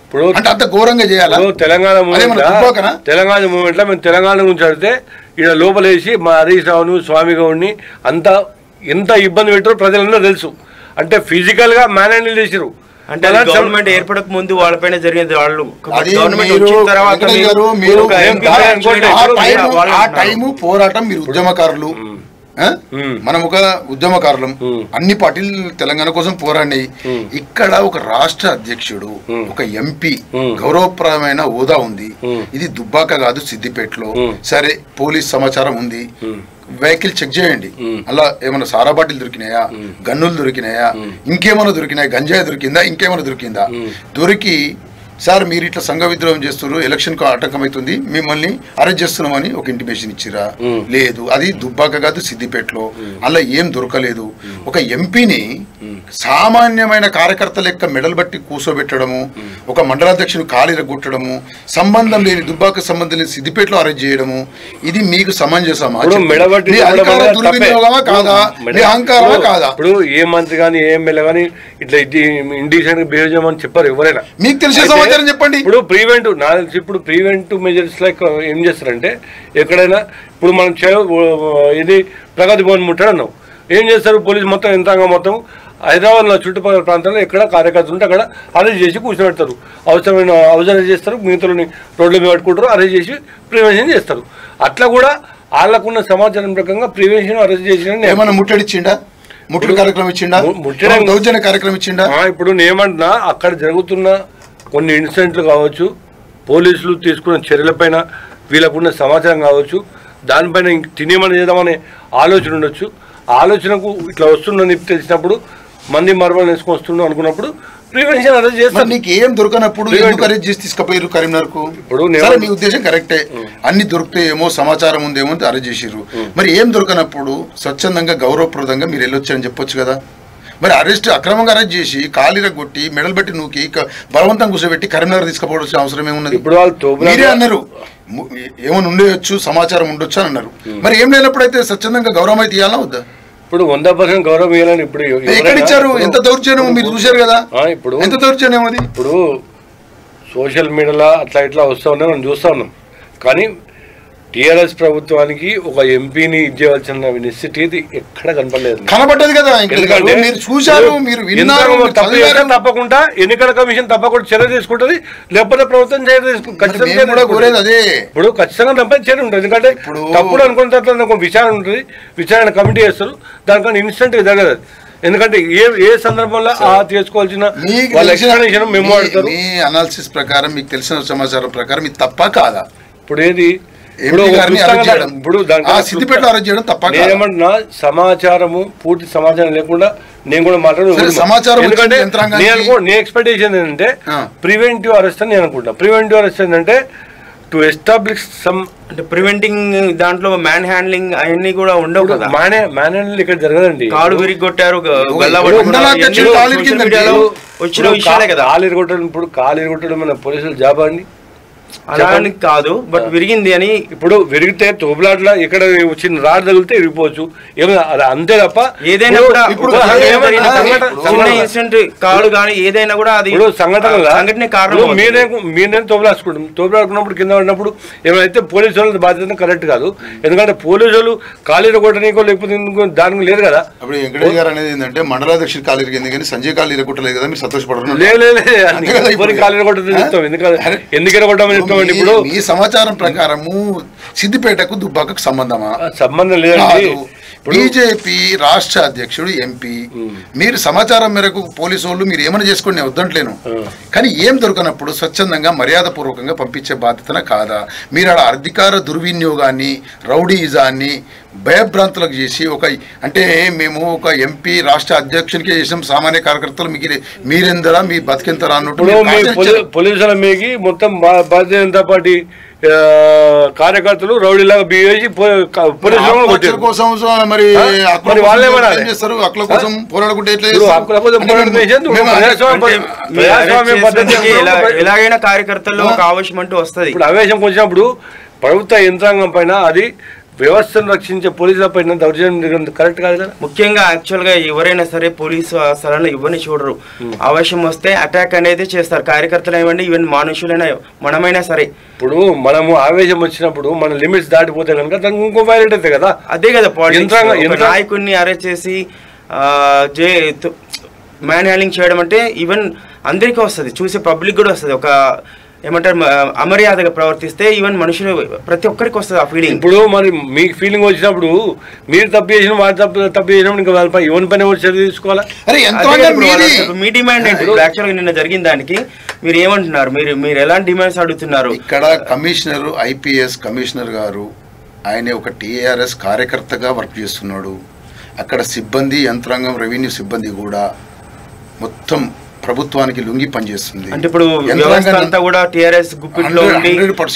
ఇప్పుడు అంటే అంత ఘోరంగా చేయాలి. తెలంగాణ మూమెంట్ లో మేము తెలంగాణ గురించి అడిగితే ఇక్కడ లోపలేసి మా హరీష్ రావును స్వామి గౌడ్ని అంతా ఎంత ఇబ్బంది పెట్టారో ప్రజలందరూ తెలుసు. అంటే ఫిజికల్ గా మ్యాన్ హ్యాండిల్ చేసారు. అంటే గవర్నమెంట్ ఏర్పడక ముందు వాళ్ళపైన జరిగింది. వాళ్ళు పోరాటం మీరు ఉద్యమకారులు, మనం ఒక ఉద్యమకారులం, అన్ని పార్టీలు తెలంగాణ కోసం పోరాడినాయి. ఇక్కడ ఒక రాష్ట్ర అధ్యక్షుడు, ఒక ఎంపీ గౌరవప్రదమైన హోదా ఉంది. ఇది దుబ్బాక కాదు, సిద్దిపేటలో. సరే పోలీస్ సమాచారం ఉంది, వెహికల్ చెక్ చేయండి, అలా ఏమైనా సారా బాటిల్ దొరికినాయా, గన్నులు దొరికినాయా, ఇంకేమైనా దొరికినాయా, గంజాయి దొరికిందా, ఇంకేమైనా దొరికిందా, దొరికి సార్ మీరు ఇట్లా సంఘ విద్రోహం చేస్తున్నారు, ఎలక్షన్ కు ఆటంకం అవుతుంది, మిమ్మల్ని అరెస్ట్ చేస్తున్నామని ఒక ఇంటిమేషన్ ఇచ్చిరా? లేదు. అది దుబ్బాక కాదు, సిద్దిపేటలో. అలా ఏం దొరకలేదు. ఒక ఎంపీని సామాన్యమైన కార్యకర్త లెక్క మెడల్ బట్టి కూర్చోబెట్టడము, ఒక మండలాధ్యక్షుని కాలిరగొట్టడము, సంబంధం లేని దుబ్బాక సంబంధం లేని సిద్దిపేటలో అరెస్ట్ చేయడము, ఇది మీకు సమంజసమా? దుర్వినియోగమా కాదా? అహంకారమా కాదా? ఇప్పుడు ఏ మంత్రి కానీ ఏ ఎమ్మెల్యే కానీ ఇట్లా ఇండిషన్ బిహేవ్ చేయమని చెప్పారు ఎవరైనా? మీకు తెలిసే సమాచారం చెప్పండి. ఇప్పుడు ప్రివెంటివ్ మెజర్స్ లైక్ ఏం చేస్తారంటే, ఎక్కడైనా ఇప్పుడు మనం ఇది ప్రగతి భవన్ ముట్టాడు అన్నాం, ఏం చేస్తారు పోలీసు మొత్తం యంత్రాంగం మొత్తం హైదరాబాద్లో చుట్టుపక్కల ప్రాంతాల్లో ఎక్కడ కార్యకర్తలు ఉంటే అక్కడ అరెస్ట్ చేసి కూర్చోబెడతారు. అవసరమైన అరెస్ట్ చేస్తారు, మిగతాని రోడ్ల మీద పట్టుకుంటారు, అరెస్ట్ చేసి ప్రివెన్షన్ చేస్తారు. అట్లా కూడా వాళ్ళకున్న సమాచారం ప్రకారంగా ప్రివెన్షన్ అరెస్ట్ చేసిన ఏమన్నా ముట్టడిచ్చిండా, ముట్టడి కార్యక్రమం ఇచ్చిండా, దౌర్జన్య కార్యక్రమం ఇచ్చిండా? ఇప్పుడు నేనేమంటున్నా, అక్కడ జరుగుతున్న కొన్ని ఇన్సిడెంట్లు కావచ్చు, పోలీసులు తీసుకున్న చర్యలపైన వీళ్ళకున్న సమాచారం కావచ్చు, దానిపైన తినేమని చేద్దామనే ఆలోచన ఉండొచ్చు. ఆలోచనకు ఇట్లా వస్తుందని తెలిసినప్పుడు మంది మార్బల్ వేసుకొని వస్తుండ అనుకున్నప్పుడు ప్రివెన్షన్ అరెస్ట్ చేస్తారు. నీకు ఏం దొరకనప్పుడు ఎందుకు అరెస్ట్ చేసి తీసుకుపోయారు కరీంనగర్ కు? ఇప్పుడు మీ ఉద్దేశం కరెక్టే, అన్ని దొరుకుతాయేమో, సమాచారం ఉందేమో అరెస్ట్ చేసిర్రు. మరి ఏం దొరకనప్పుడు స్వచ్ఛందంగా గౌరవప్రదంగా మీరు వెళ్ళొచ్చారని చెప్పొచ్చు కదా. మరి అక్రమంగా అరెస్ట్ చేసి కాలిరగొట్టి మెడల్ బట్టి నూకి బలవంతం కూర్చోబెట్టి కరీంనగర్ తీసుకుపోవాల్సిన అవసరం ఏమున్నది? మీరే అన్నారు ఏమైనా ఉండవచ్చు, సమాచారం ఉండొచ్చు అని అన్నారు. మరి ఏం లేనప్పుడు అయితే స్వచ్ఛందంగా గౌరవం అయితే ఇవ్వాలా వద్దా? ఇప్పుడు 100% గౌరవం ఇవ్వాలని ఇప్పుడు ఎక్కడ ఇచ్చారు? ఎంత దౌర్జన్యం మీరు చూశారు కదా. ఇప్పుడు ఎంత దౌర్జన్యం అది. ఇప్పుడు సోషల్ మీడియాలో అట్లా ఇట్లా వస్తూ ఉన్నాం, మనం చూస్తూ ఉన్నాం. కానీ టీఆర్ఎస్ ప్రభుత్వానికి ఒక ఎంపీని ఇచ్చేవలసిన నిశ్చితి ఎక్కడ కనపడ్డది కదా. ఎందుకంటే మీరు చూశారు, మీరు విన్నారు. తప్పకుండా ఎన్నికల కమిషన్ తప్పకుండా చర్య తీసుకుంటది, లేకపోతే ప్రభుత్వం చర్య తీసుకుంటుంది. అదే ఇప్పుడు ఖచ్చితంగా తప్పని చర్య ఉంటుంది. ఎందుకంటే తప్పుడు అనుకున్న తర్వాత ఒక విచారణ ఉంటుంది, విచారణ కమిటీ చేస్తారు, దానికన్నా ఇన్స్టెంట్ జరగదు. ఎందుకంటే ఏ సందర్భంలో తీసుకోవాల్సిన మేము మీ అనాలిసిస్ ప్రకారం, మీకు తెలిసిన సమాచారం ప్రకారం ఇది తప్ప కాదా? ఇప్పుడు ఏది ఏమంటున్నా, సమాచారము పూర్తి సమాచారం లేకుండా నేను కూడా మాట్లాడు. ఎందుకంటే నేను ఎక్స్పెక్టేషన్ ఏంటంటే ప్రివెంటివ్ అరెస్ట్ అని నేను అనుకుంటా. ప్రివెంటివ్ అరెస్ట్ ఏంటంటే టు ఎస్టాబ్లిష్ సమ్, అంటే ప్రివెంటింగ్ దాంట్లో మ్యాన్ హ్యాండ్లింగ్ అవన్నీ కూడా ఉండవు కదా. మ్యాన్ హ్యాండ్లింగ్ ఇక్కడ జరగదండి. కాడు విరిగొట్టారు, వచ్చిన విషయాలే కదా. కాలు ఇరగొట్టడం, ఇప్పుడు కాలు ఇరగొట్టడం మన పోలీసుల జాబ్ అండి, అలా కాదు. బట్ విరిగింది అని, ఇప్పుడు విరిగితే తోపులాట్ల ఇక్కడ వచ్చిన రాడ్ తగిలితే విరిగిపోవచ్చు, ఏమైనా అంతే తప్ప ఏదైనా కూడా ఇన్సిడెంట్ కాదు కానీ ఏదైనా కూడా అది సంఘటన కారణం. మీరే తోపులాడుకుంటాం, తోపులాడుకున్నప్పుడు కింద పడినప్పుడు ఏమైతే పోలీసు వాళ్ళ బాధ్యత కరెక్ట్ కాదు. ఎందుకంటే పోలీసు వాళ్ళు కాళీర కొట్టనీకో లేకపోతే దానికి లేదు కదా. అప్పుడు వెంకటేష్ గారు అనేది ఏంటంటే మండలాధ్యక్షుడు కాళీర కింద కానీ సంజయ్ కాళీర కొట్టలేదు కదా, మీరు సంతోషపడరు? కాళీర కొట్టదని చెప్తాం. ఎందుకంటే కొట్టమని ఇప్పుడు ఈ సమాచారం ప్రకారము సిద్దిపేటకు దుబ్బాకకు సంబంధం లేదండి. బీజేపీ రాష్ట్ర అధ్యక్షుడు ఎంపీ, మీరు సమాచారం మేరకు పోలీసు వాళ్ళు మీరు ఏమైనా చేసుకోండి, నేను వద్దంటలేను. కానీ ఏం దొరకనప్పుడు స్వచ్ఛందంగా మర్యాద పూర్వకంగా పంపించే బాధ్యతన కాదా? మీరు ఆడ అధికార దుర్వినియోగాన్ని, రౌడీజాన్ని భయభ్రాంతులకు చేసి అంటే మేము ఒక ఎంపీ రాష్ట్ర అధ్యక్షునికే చేసాం, సామాన్య కార్యకర్తలు మీరెందరా, మీ బతికెంతరా అన్నట్టు పోలీసుల మీకి మొత్తం భారతీయ జనతా పార్టీ కార్యకర్తలు రౌడీలాగా బిహేవ్ కోసం మరి చేస్తారు. హక్కుల కోసం పోరాడుకుంటే ఎలాగైనా కార్యకర్తల్లో ఒక ఆవేశం అంటూ వస్తుంది. ఇప్పుడు ఆవేశం వచ్చినప్పుడు ప్రభుత్వ యంత్రాంగం పైన అది వ్యవస్థను రక్షించే పోలీసులపై దౌర్జన్యం కరెక్ట్ కాదు కదా. ముఖ్యంగా యాక్చువల్గా ఎవరైనా సరే పోలీసు స్థలాన్ని ఇవ్వని చూడరు. అవసరం వస్తే అటాక్ అనేది చేస్తారు, కార్యకర్తలు ఇవ్వండి, ఈవెన్ మనుషులైనా మనమైనా సరే. ఇప్పుడు మనము ఆవేశం వచ్చినప్పుడు మన లిమిట్స్ దాటిపోతే కనుక దానికి ఇంకో వైలెట్ అవుతాయి కదా. అదే కదా నాయకుడిని అరెస్ట్ చేసి మ్యాన్ హ్యాండ్లింగ్ చేయడం అంటే ఈవెన్ అందరికీ వస్తుంది, చూసే పబ్లిక్ కూడా వస్తుంది. ఒక ఏమంటారు అమర్యాదగా ప్రవర్తిస్తే ఈవెన్ మనుషులు ప్రతి ఒక్కరికి వస్తుంది ఆ ఫీలింగ్. ఇప్పుడు మరి మీకు ఫీలింగ్ వచ్చినప్పుడు మీరు తప్పు చేసిన వాడు తప్పు చేసినప్పుడు ఇంకా వాళ్ళపై ఎవరి పైన చర్య తీసుకోవాలా? మీ డిమాండ్ ఏంటి? యాక్చువల్గా నిన్న జరిగిన దానికి మీరు ఏమంటున్నారు? మీరు ఎలాంటి డిమాండ్స్ అడుగుతున్నారు? ఇక్కడ కమిషనర్ ఐపీఎస్ కమిషనర్ గారు ఆయన ఒక టీఆర్ఎస్ కార్యకర్తగా వర్క్ చేస్తున్నాడు. అక్కడ సిబ్బంది యంత్రాంగం రెవెన్యూ సిబ్బంది కూడా మొత్తం ప్రభుత్వానికి లొంగి పనిచేస్తుంది. అంటే ఇప్పుడు కూడా టీఆర్ఎస్ గుప్పిట్లో ఉండి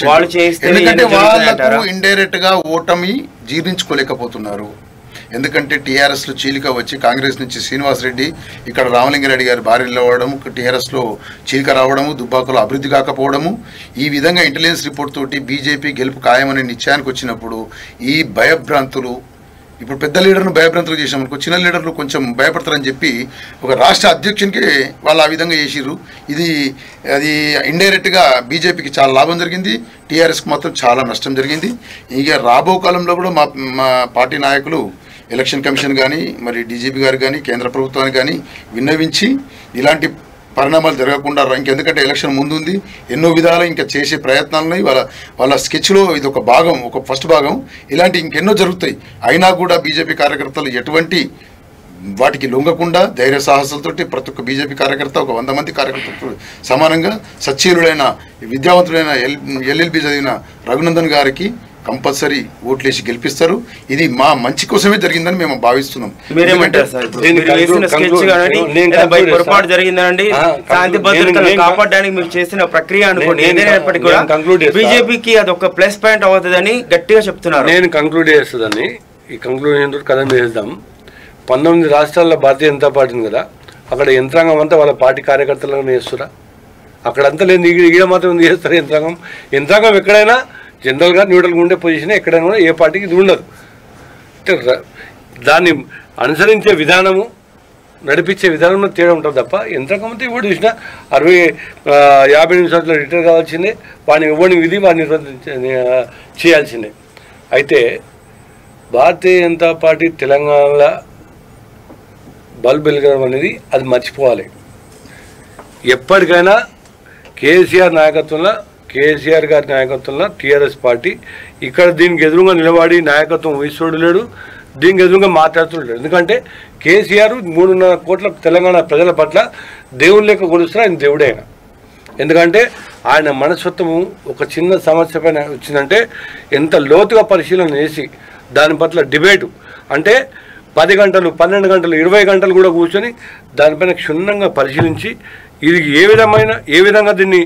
వాళ్ళు చేస్తే ఎందుకంటే వాళ్ళకు ఇండైరెక్ట్ గా ఓటమి జీర్ణించుకోలేకపోతున్నారు. ఎందుకంటే టీఆర్ఎస్ లో చీలిక వచ్చి కాంగ్రెస్ నుంచి శ్రీనివాస్ రెడ్డి ఇక్కడ రామలింగారెడ్డి గారి భార్య నిలవడము, టీఆర్ఎస్ లో చీలిక రావడము, దుబ్బాకలో అభివృద్ధి కాకపోవడము, ఈ విధంగా ఇంటెలిజెన్స్ రిపోర్ట్ తోటి బీజేపీ గెలుపు ఖాయమనే నిశ్చయానికి వచ్చినప్పుడు ఈ భయభ్రాంతులు, ఇప్పుడు పెద్ద లీడర్ను భయభ్రాంతులు చేసామనుకో చిన్న లీడర్లు కొంచెం భయపడతారని చెప్పి ఒక రాష్ట్ర అధ్యక్షునికి వాళ్ళు ఆ విధంగా చేసిర్రు. అది ఇండైరెక్ట్గా బీజేపీకి చాలా లాభం జరిగింది, టీఆర్ఎస్కి మాత్రం చాలా నష్టం జరిగింది. ఇక రాబో కాలంలో కూడా మా పార్టీ నాయకులు ఎలక్షన్ కమిషన్ కానీ మరి డీజీపీ గారు కానీ కేంద్ర ప్రభుత్వానికి కానీ విన్నవించి ఇలాంటి పరిణామాలు జరగకుండా, ఇంకెందుకంటే ఎలక్షన్ ముందు ఉంది, ఎన్నో విధాలు ఇంకా చేసే ప్రయత్నాలున్నాయి. వాళ్ళ స్కెచ్లో ఇది ఒక భాగం, ఒక ఫస్ట్ భాగం. ఇలాంటి ఇంకెన్నో జరుగుతాయి. అయినా కూడా బీజేపీ కార్యకర్తలు ఎటువంటి వాటికి లొంగకుండా ధైర్య సాహసాలతోటి ప్రతి ఒక్క బీజేపీ కార్యకర్త ఒక 100 మంది కార్యకర్తలు సమానంగా సచ్చీలుడైన విద్యావంతుడైన ఎల్ఎల్బి చదివిన రఘునందన్ గారికి కంపల్సరీ ఓట్లేసి గెలిపిస్తారు. ఇది మా మంచి కోసమే జరిగిందని మేము భావిస్తున్నాం. పొరపాటు జరిగిందండి, శాంతి భద్రతను కాపాడడానికి మీరు చేసిన ప్రక్రియ అనుకోండి ఏదైనప్పటికీ కూడా బీజేపీకి అది ఒక ప్లస్ పాయింట్ అవుతుందని గట్టిగా చెప్తున్నారు. నేను కంక్లూడ్ చేస్తుందని ఈ కంక్లూజన్ కథం చేద్దాం. 19 రాష్ట్రాల్లో భారతీయ జనతా పార్టీ ఉంది కదా, అక్కడ యంత్రాంగం అంతా వాళ్ళ పార్టీ కార్యకర్తలను చేస్తురా? అక్కడంతా లేదు, ఈడ మాత్రం చేస్తారు యంత్రాంగం. యంత్రాంగం ఎక్కడైనా జనరల్గా న్యూట్రల్గా ఉండే పొజిషన్ ఎక్కడైనా కూడా ఏ పార్టీకి ఇది ఉండదు. అంటే దాన్ని అనుసరించే విధానము, నడిపించే విధానంలో తేడా ఉంటుంది తప్ప యంత్రాంగం అంతా ఇప్పుడు చూసినా 60-50 నిమిషాల్లో రిటైర్ కావాల్సిందే, వాడిని ఇవ్వని విధి వాడిని చేయాల్సిందే. అయితే భారతీయ జనతా పార్టీ తెలంగాణలో బల్బ్ వెలగడం అనేది అది మర్చిపోవాలి. ఎప్పటికైనా కేసీఆర్ గారి నాయకత్వంలో టీఆర్ఎస్ పార్టీ ఇక్కడ దీనికి ఎదురుగా నిలబడి నాయకత్వం వహిస్తుడు లేడు, దీనికి ఎదురుగా మాట్లాడుతున్నాడు. ఎందుకంటే కేసీఆర్ 3.5 కోట్ల తెలంగాణ ప్రజల పట్ల దేవుని లెక్క కొలుస్తారు, ఆయన దేవుడే ఆయన. ఎందుకంటే ఆయన మనస్తత్వము ఒక చిన్న సమస్య పైన వచ్చిందంటే ఎంత లోతుగా పరిశీలన చేసి దాని పట్ల డిబేటు అంటే 10 గంటలు 12 గంటలు 20 గంటలు కూడా కూర్చొని దానిపైన క్షుణ్ణంగా పరిశీలించి ఇది ఏ విధంగా దీన్ని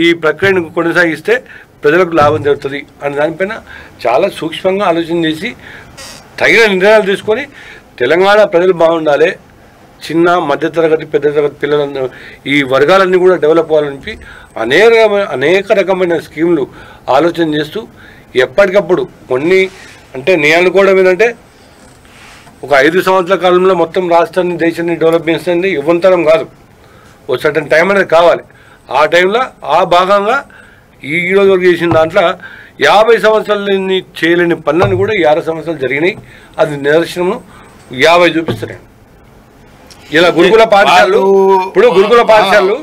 ఈ ప్రక్రియను కొనసాగిస్తే ప్రజలకు లాభం జరుగుతుంది అనే దానిపైన చాలా సూక్ష్మంగా ఆలోచన చేసి తగిన నిర్ణయాలు తీసుకొని తెలంగాణ ప్రజలు బాగుండాలి, చిన్న మధ్యతరగతి పెద్ద తరగతి పిల్లలను ఈ వర్గాలన్నీ కూడా డెవలప్ అవ్వాలని అనేక రకమైన స్కీములు ఆలోచన చేస్తూ ఎప్పటికప్పుడు కొన్ని అంటే నేను అనుకోవడం ఏంటంటే ఒక 5 సంవత్సరాల కాలంలో మొత్తం రాష్ట్రాన్ని దేశాన్ని డెవలప్ చేస్తుంది యువంతరం కాదు, ఓ సర్టన్ టైం అనేది కావాలి. ఆ టైంలో ఆ భాగంగా ఈ రోజు వరకు చేసిన దాంట్లో 50 సంవత్సరాలని చేయలేని పనులను కూడా 6 సంవత్సరాలు జరిగినాయి. అది నిదర్శనము 50 చూపిస్తున్నాయి. ఇలా గురుకుల పాఠశాలలు, ఇప్పుడు గురుకుల పాఠశాలలు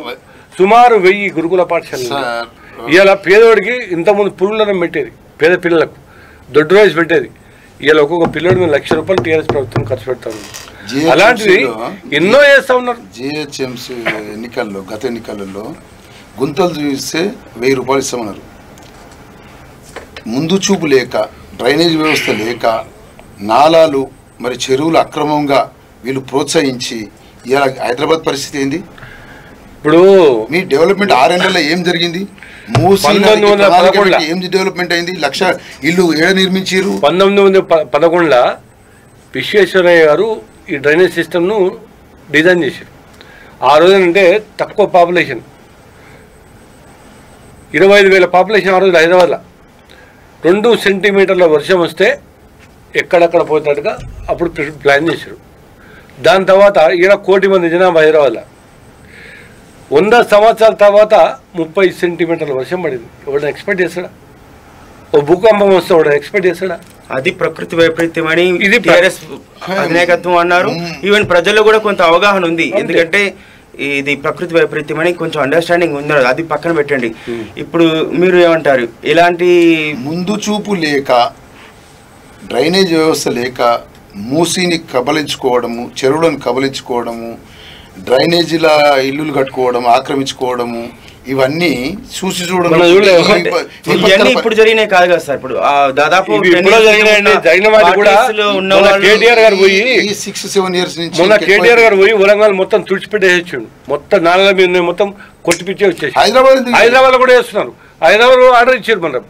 సుమారు 1000 గురుకుల పాఠశాలలు. ఇలా పేదవాడికి ఇంతకుముందు పురుగులను పెట్టేది, పేద పిల్లలకు దొడ్డు రైస్ పెట్టేది. ఇలా ఒక్కొక్క పిల్లడి మీద ₹1,00,000 టీఆర్ఎస్ ప్రభుత్వం ఖర్చు పెడతారు. అలాంటివి ఎన్నో చేస్తా ఉన్నారు. జిహెచ్ఎంసీ ఎన్నికల్లో గత ఎన్నికలలో గుంతలు చూస్తే ₹1000 ఇస్తామన్నారు. ముందు చూపు లేక, డ్రైనేజ్ వ్యవస్థ లేక, నాలాలు మరి చెరువులు అక్రమంగా వీళ్ళు ప్రోత్సహించి ఇలా హైదరాబాద్ పరిస్థితి ఏంది? ఇప్పుడు మీ డెవలప్మెంట్ 6 ఏళ్లలో ఏం జరిగింది? ఏం డెవలప్మెంట్ అయింది? 1,00,000 ఇల్లు ఏడ నిర్మించారు? 1911లో విశ్వేశ్వరయ్య గారు ఈ డ్రైనేజ్ సిస్టమ్ను డిజైన్ చేశారు. ఆ రోజునంటే తక్కువ పాపులేషన్, 25,000 పాపులేషన్ ఆ రోజు హైదరాబాద్లో. 2 సెంటీమీటర్ల వర్షం వస్తే ఎక్కడెక్కడ పోతాడుగా అప్పుడు ప్లాన్ చేశారు. దాని తర్వాత 1 కోటి మంది జనాభా హైదరాబాద్లో 100 సంవత్సరాల తర్వాత 30 సెంటీమీటర్ల వర్షం పడింది. ఎవడన్నా ఎక్స్పెక్ట్ చేస్తాడా? ఓ భూకంపం వస్తే ఎవడన్నా ఎక్స్పెక్ట్ చేస్తాడా? అది ప్రకృతి వైపరీత్యం అని ఇది టీఆర్ఎస్ అధినాయకత్వం అన్నారు. ఈవెన్ ప్రజల్లో కూడా కొంత అవగాహన ఉంది. ఎందుకంటే ఇది ప్రకృతి వైపరీత్యం అని కొంచెం అండర్స్టాండింగ్ ఉంది. అది పక్కన పెట్టండి. ఇప్పుడు మీరు ఏమంటారు? ఇలాంటి ముందు చూపు లేక, డ్రైనేజ్ వ్యవస్థ లేక, మూసీని కబలించుకోవడము, చెరువులను కబలించుకోవడము, డ్రైనేజీల ఇల్లులు కట్టుకోవడం, ఆక్రమించుకోవడము, ఇవన్నీ చూసి చూడడం ఇప్పుడు జరిగినాయి కాదు కదా సార్. ఇప్పుడు దాదాపు 6-7 years నుంచి మొన్న కేటీఆర్ గారు పోయి వరంగల్ మొత్తం తుడిచిపెట్టేసాడు. మొత్తం నాలుగు మీద మొత్తం కొట్టిపిచ్చే వచ్చేసి హైదరాబాద్ కూడా వేస్తున్నారు. హైదరాబాద్ ఆర్డర్ ఇచ్చారు. మనం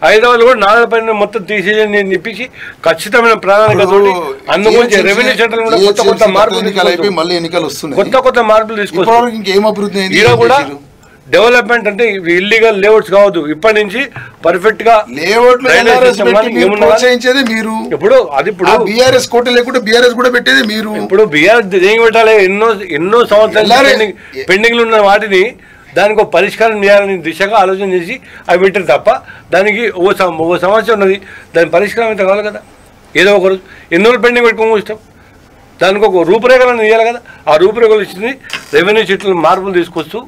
హైదరాబాద్ కూడా నాలుగు పైన మొత్తం తీసేసి నేను చెప్పించి ఖచ్చితమైన ప్రణాళికతో అందుగురించి రెవెన్యూ చట్టాలు కూడా కొత్త మార్పులు తీసుకొచ్చి కూడా డెవలప్మెంట్ అంటే ఇల్లీగల్ లేఅవుట్స్ కావద్దు. ఇప్పటి నుంచి పర్ఫెక్ట్ గా లేఅవుట్ మీరు ఇప్పుడు అది ఇప్పుడు బీఆర్ఎస్ కోట లేకుంటే బీఆర్ఎస్ కూడా పెట్టేది మీరు. ఇప్పుడు బీఆర్ఎస్ దేనికి పెట్టాలి? ఎన్నో సంవత్సరాలు పెండింగ్లు ఉన్న వాటిని దానికి ఒక పరిష్కారం చేయాలని దిశగా ఆలోచన చేసి అవి పెట్టారు తప్ప దానికి ఓ సమస్య ఉన్నది, దాని పరిష్కారం అయితే కావాలి కదా. ఏదో ఒక రోజు ఎన్నో పెండింగ్ పెట్టుకోమో ఇష్టం, దానికి ఒక రూపురేఖలను ఇవ్వాలి కదా. ఆ రూపురేఖలు ఇచ్చింది రెవెన్యూ చట్టాలు మార్పులు తీసుకొస్తూ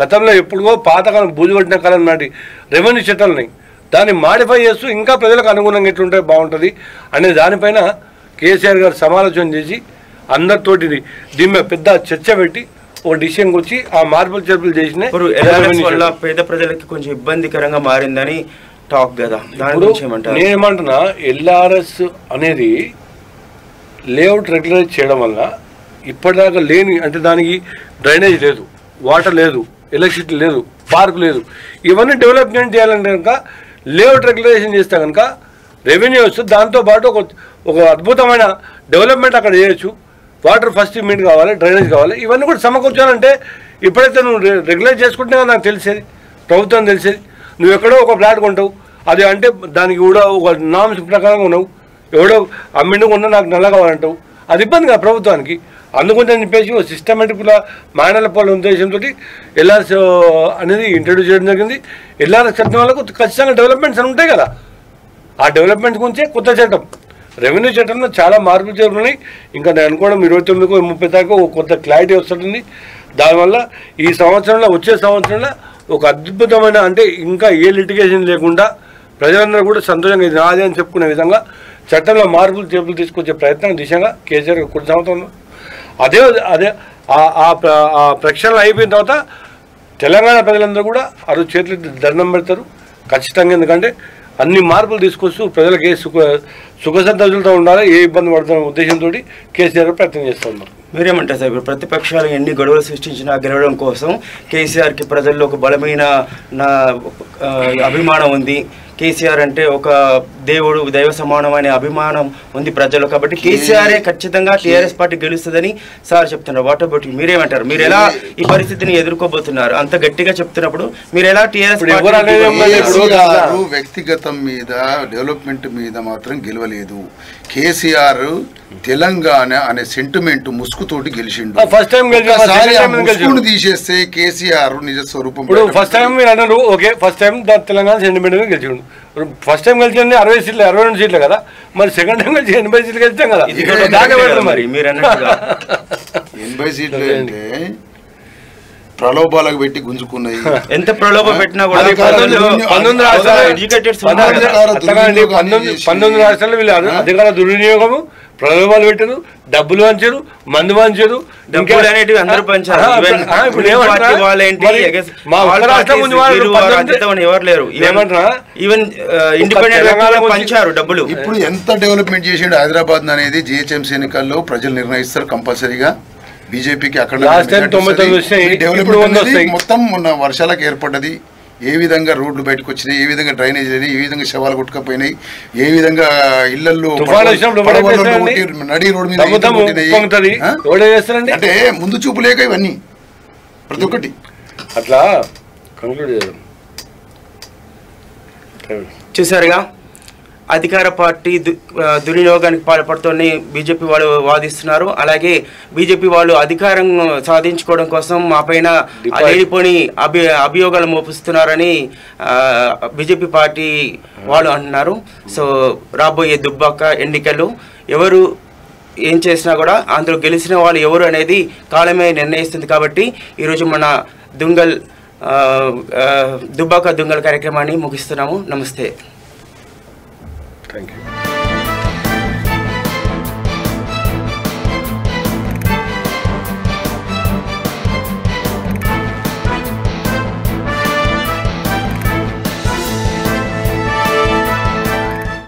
గతంలో ఎప్పుడో పాతకాలం బూజు పట్టిన కాలం నాటి రెవెన్యూ చట్టాలని దాన్ని మాడిఫై చేస్తూ ఇంకా ప్రజలకు అనుగుణంగా ఎట్లుంటే బాగుంటుంది అనే దానిపైన కేసీఆర్ గారు సమాలోచన చేసి అందరితోటి దీని మీద పెద్ద చర్చ పెట్టి ఓ డిసిషన్కి వచ్చి ఆ మార్పులు చేర్పులు చేసిన పేద ప్రజలకి కొంచెం ఇబ్బందికరంగా మారిందని టాక్ కదా. నేనేమంటున్నా, ఎల్ఆర్ఎస్ అనేది లేఅవుట్ రెగ్యులైజ్ చేయడం వల్ల ఇప్పటిదాకా లేని అంటే దానికి డ్రైనేజ్ లేదు, వాటర్ లేదు, ఎలక్ట్రిసిటీ లేదు, పార్క్ లేదు. ఇవన్నీ డెవలప్మెంట్ చేయాలంటే కనుక లేఅవుట్ రెగ్యులేషన్ చేస్తే కనుక రెవెన్యూ వస్తుంది. దాంతోపాటు ఒక అద్భుతమైన డెవలప్మెంట్ అక్కడ చేయొచ్చు. వాటర్ ఫస్ట్ ఇమ్మీడియట్ కావాలి, డ్రైనేజ్ కావాలి. ఇవన్నీ కూడా సమకూర్చాలంటే ఇప్పుడైతే నువ్వు రెగ్యులైజ్ చేసుకుంటే నాకు తెలిసేది, ప్రభుత్వం తెలిసేది. నువ్వు ఎక్కడో ఒక ఫ్లాట్ కొంటావు, అది అంటే దానికి కూడా ఒక నామ్స్ ప్రకారంగా ఉన్నావు. ఎవడో అమ్మిండు కొన్నా నాకు నల్ల కావాలంటావు, అది ఇబ్బంది కదా ప్రభుత్వానికి. అందుకని చెప్పేసి ఒక సిస్టమేటిక్గా మానల పోల ఉద్దేశంతో ఎల్ఆర్ఎస్ అనేది ఇంట్రడ్యూస్ చేయడం జరిగింది. ఎల్ఆర్ఎస్ చట్టం వల్ల ఖచ్చితంగా డెవలప్మెంట్స్ అని ఉంటాయి కదా. ఆ డెవలప్మెంట్స్ గురించే కొత్త చట్టం, రెవెన్యూ చట్టంలో చాలా మార్పులు జరుగుతున్నాయి. ఇంకా నేను అనుకోవడం 29కు 30 తారీఖు కొత్త క్లారిటీ వస్తుంది. దానివల్ల ఈ సంవత్సరంలో వచ్చే సంవత్సరంలో ఒక అద్భుతమైన అంటే ఇంకా ఏ లిటిగేషన్ లేకుండా ప్రజలందరూ కూడా సంతోషంగా ఇది నాదే అని చెప్పుకునే విధంగా చట్టంలో మార్పులు చేపులు తీసుకొచ్చే ప్రయత్నం దిశగా కేసీఆర్ కొనసాగుతున్నాం. అదే ఆ ప్రక్షాళన అయిపోయిన తర్వాత తెలంగాణ ప్రజలందరూ కూడా అరు చేతులు దండం పెడతారు ఖచ్చితంగా. ఎందుకంటే అన్ని మార్పులు తీసుకొస్తూ ప్రజలకు ఏ సుఖ సంతోషాలతో ఉండాలి, ఏ ఇబ్బంది పడుతున్న ఉద్దేశంతో కేసీఆర్ ప్రయత్నం చేస్తున్నారు. మీరేమంటారు సార్? ఇప్పుడు ప్రతిపక్షాలు ఎన్ని గొడవలు సృష్టించినా గెలవడం కోసం కేసీఆర్కి ప్రజల్లో ఒక బలమైన అభిమానం ఉంది. కేసీఆర్ అంటే ఒక దేవుడు, దైవ సమానం అనే అభిమానం ఉంది ప్రజలు. కాబట్టి కేసీఆరే ఖచ్చితంగా టీఆర్ఎస్ పార్టీ గెలుస్తుందని సార్ చెప్తున్నారు. What about you? మీరేమంటారు? మీరు ఎలా ఈ పరిస్థితిని ఎదుర్కోబోతున్నారు? అంత గట్టిగా చెప్తున్నప్పుడు మీరు ఎలా టీఆర్ఎస్ వ్యక్తిగతం మీద డెవలప్మెంట్ మీద మాత్రం గెలవలేదు. కేసీఆర్ తెలంగాణ అనే సెంటిమెంట్ ముసుగుతోటి గెలిచిండు. ఫస్ట్ టైం తీసేస్తే కేసీఆర్ నిజ స్వరూపం. ఫస్ట్ టైం మీరు అన్నారు okay, first time Telangana sentiment గెలిచిండు. ఫస్ట్ టైం గెలిచింది 60 సీట్లు 62 సీట్లు కదా. మరి సెకండ్ టైం గెలిచి 80 సీట్లు గెలిచాం కదా. మరి మీరు 80 సీట్లు అంటే ప్రలోభాలకు పెట్టి గుంజుకున్నాయి. ఎంత ప్రలోభ పెట్టినా కూడా 19 రాష్ట్రాల్లో వీళ్ళు అధికార దుర్వినియోగము, ప్రలోభాలు పెట్టారు, డబ్బులు పంచారు, మందు పంచారు, అందరూ పంచారు. ఎవరు లేరు, ఈవెన్ ఇండిపెండెంట్ పంచారు డబ్బులు. ఇప్పుడు ఎంత డెవలప్మెంట్ చేసాడు హైదరాబాద్ అనేది జిహెచ్ఎంసీ ఎన్నికల్లో ప్రజలు నిర్ణయిస్తారు కంపల్సరీగా. బీజేపీకి అక్కడ మొత్తం మొన్న వర్షాలకు ఏర్పడ్డది. ఏ విధంగా రోడ్లు బయటకు వచ్చినాయి, ఏ విధంగా డ్రైనేజ్ అయినాయి, ఏ విధంగా శవాలు కొట్టుకపోయినాయి, ఏ విధంగా ఇళ్లలో నడి రోడ్డు మీద అంటే ముందు చూపు లేక ఇవన్నీ ప్రతి ఒక్కటి అట్లా కంక్లూడ్ చేద్దాం. చూసారుగా అధికార పార్టీ దుర్వినియోగానికి పాల్పడుతోంది బీజేపీ వాళ్ళు వాదిస్తున్నారు. అలాగే బీజేపీ వాళ్ళు అధికారం సాధించుకోవడం కోసం మా పైన లేనిపోని అభియోగాలు మోపిస్తున్నారని బీజేపీ పార్టీ వాళ్ళు అంటున్నారు. సో రాబోయే దుబ్బాక ఎన్నికలు ఎవరు ఏం చేసినా కూడా అందులో గెలిచిన వాళ్ళు ఎవరు అనేది కాలమే నిర్ణయిస్తుంది. కాబట్టి ఈరోజు మన దుబ్బాక దుంగల్ కార్యక్రమాన్ని ముగిస్తున్నాము. నమస్తే. Thank you.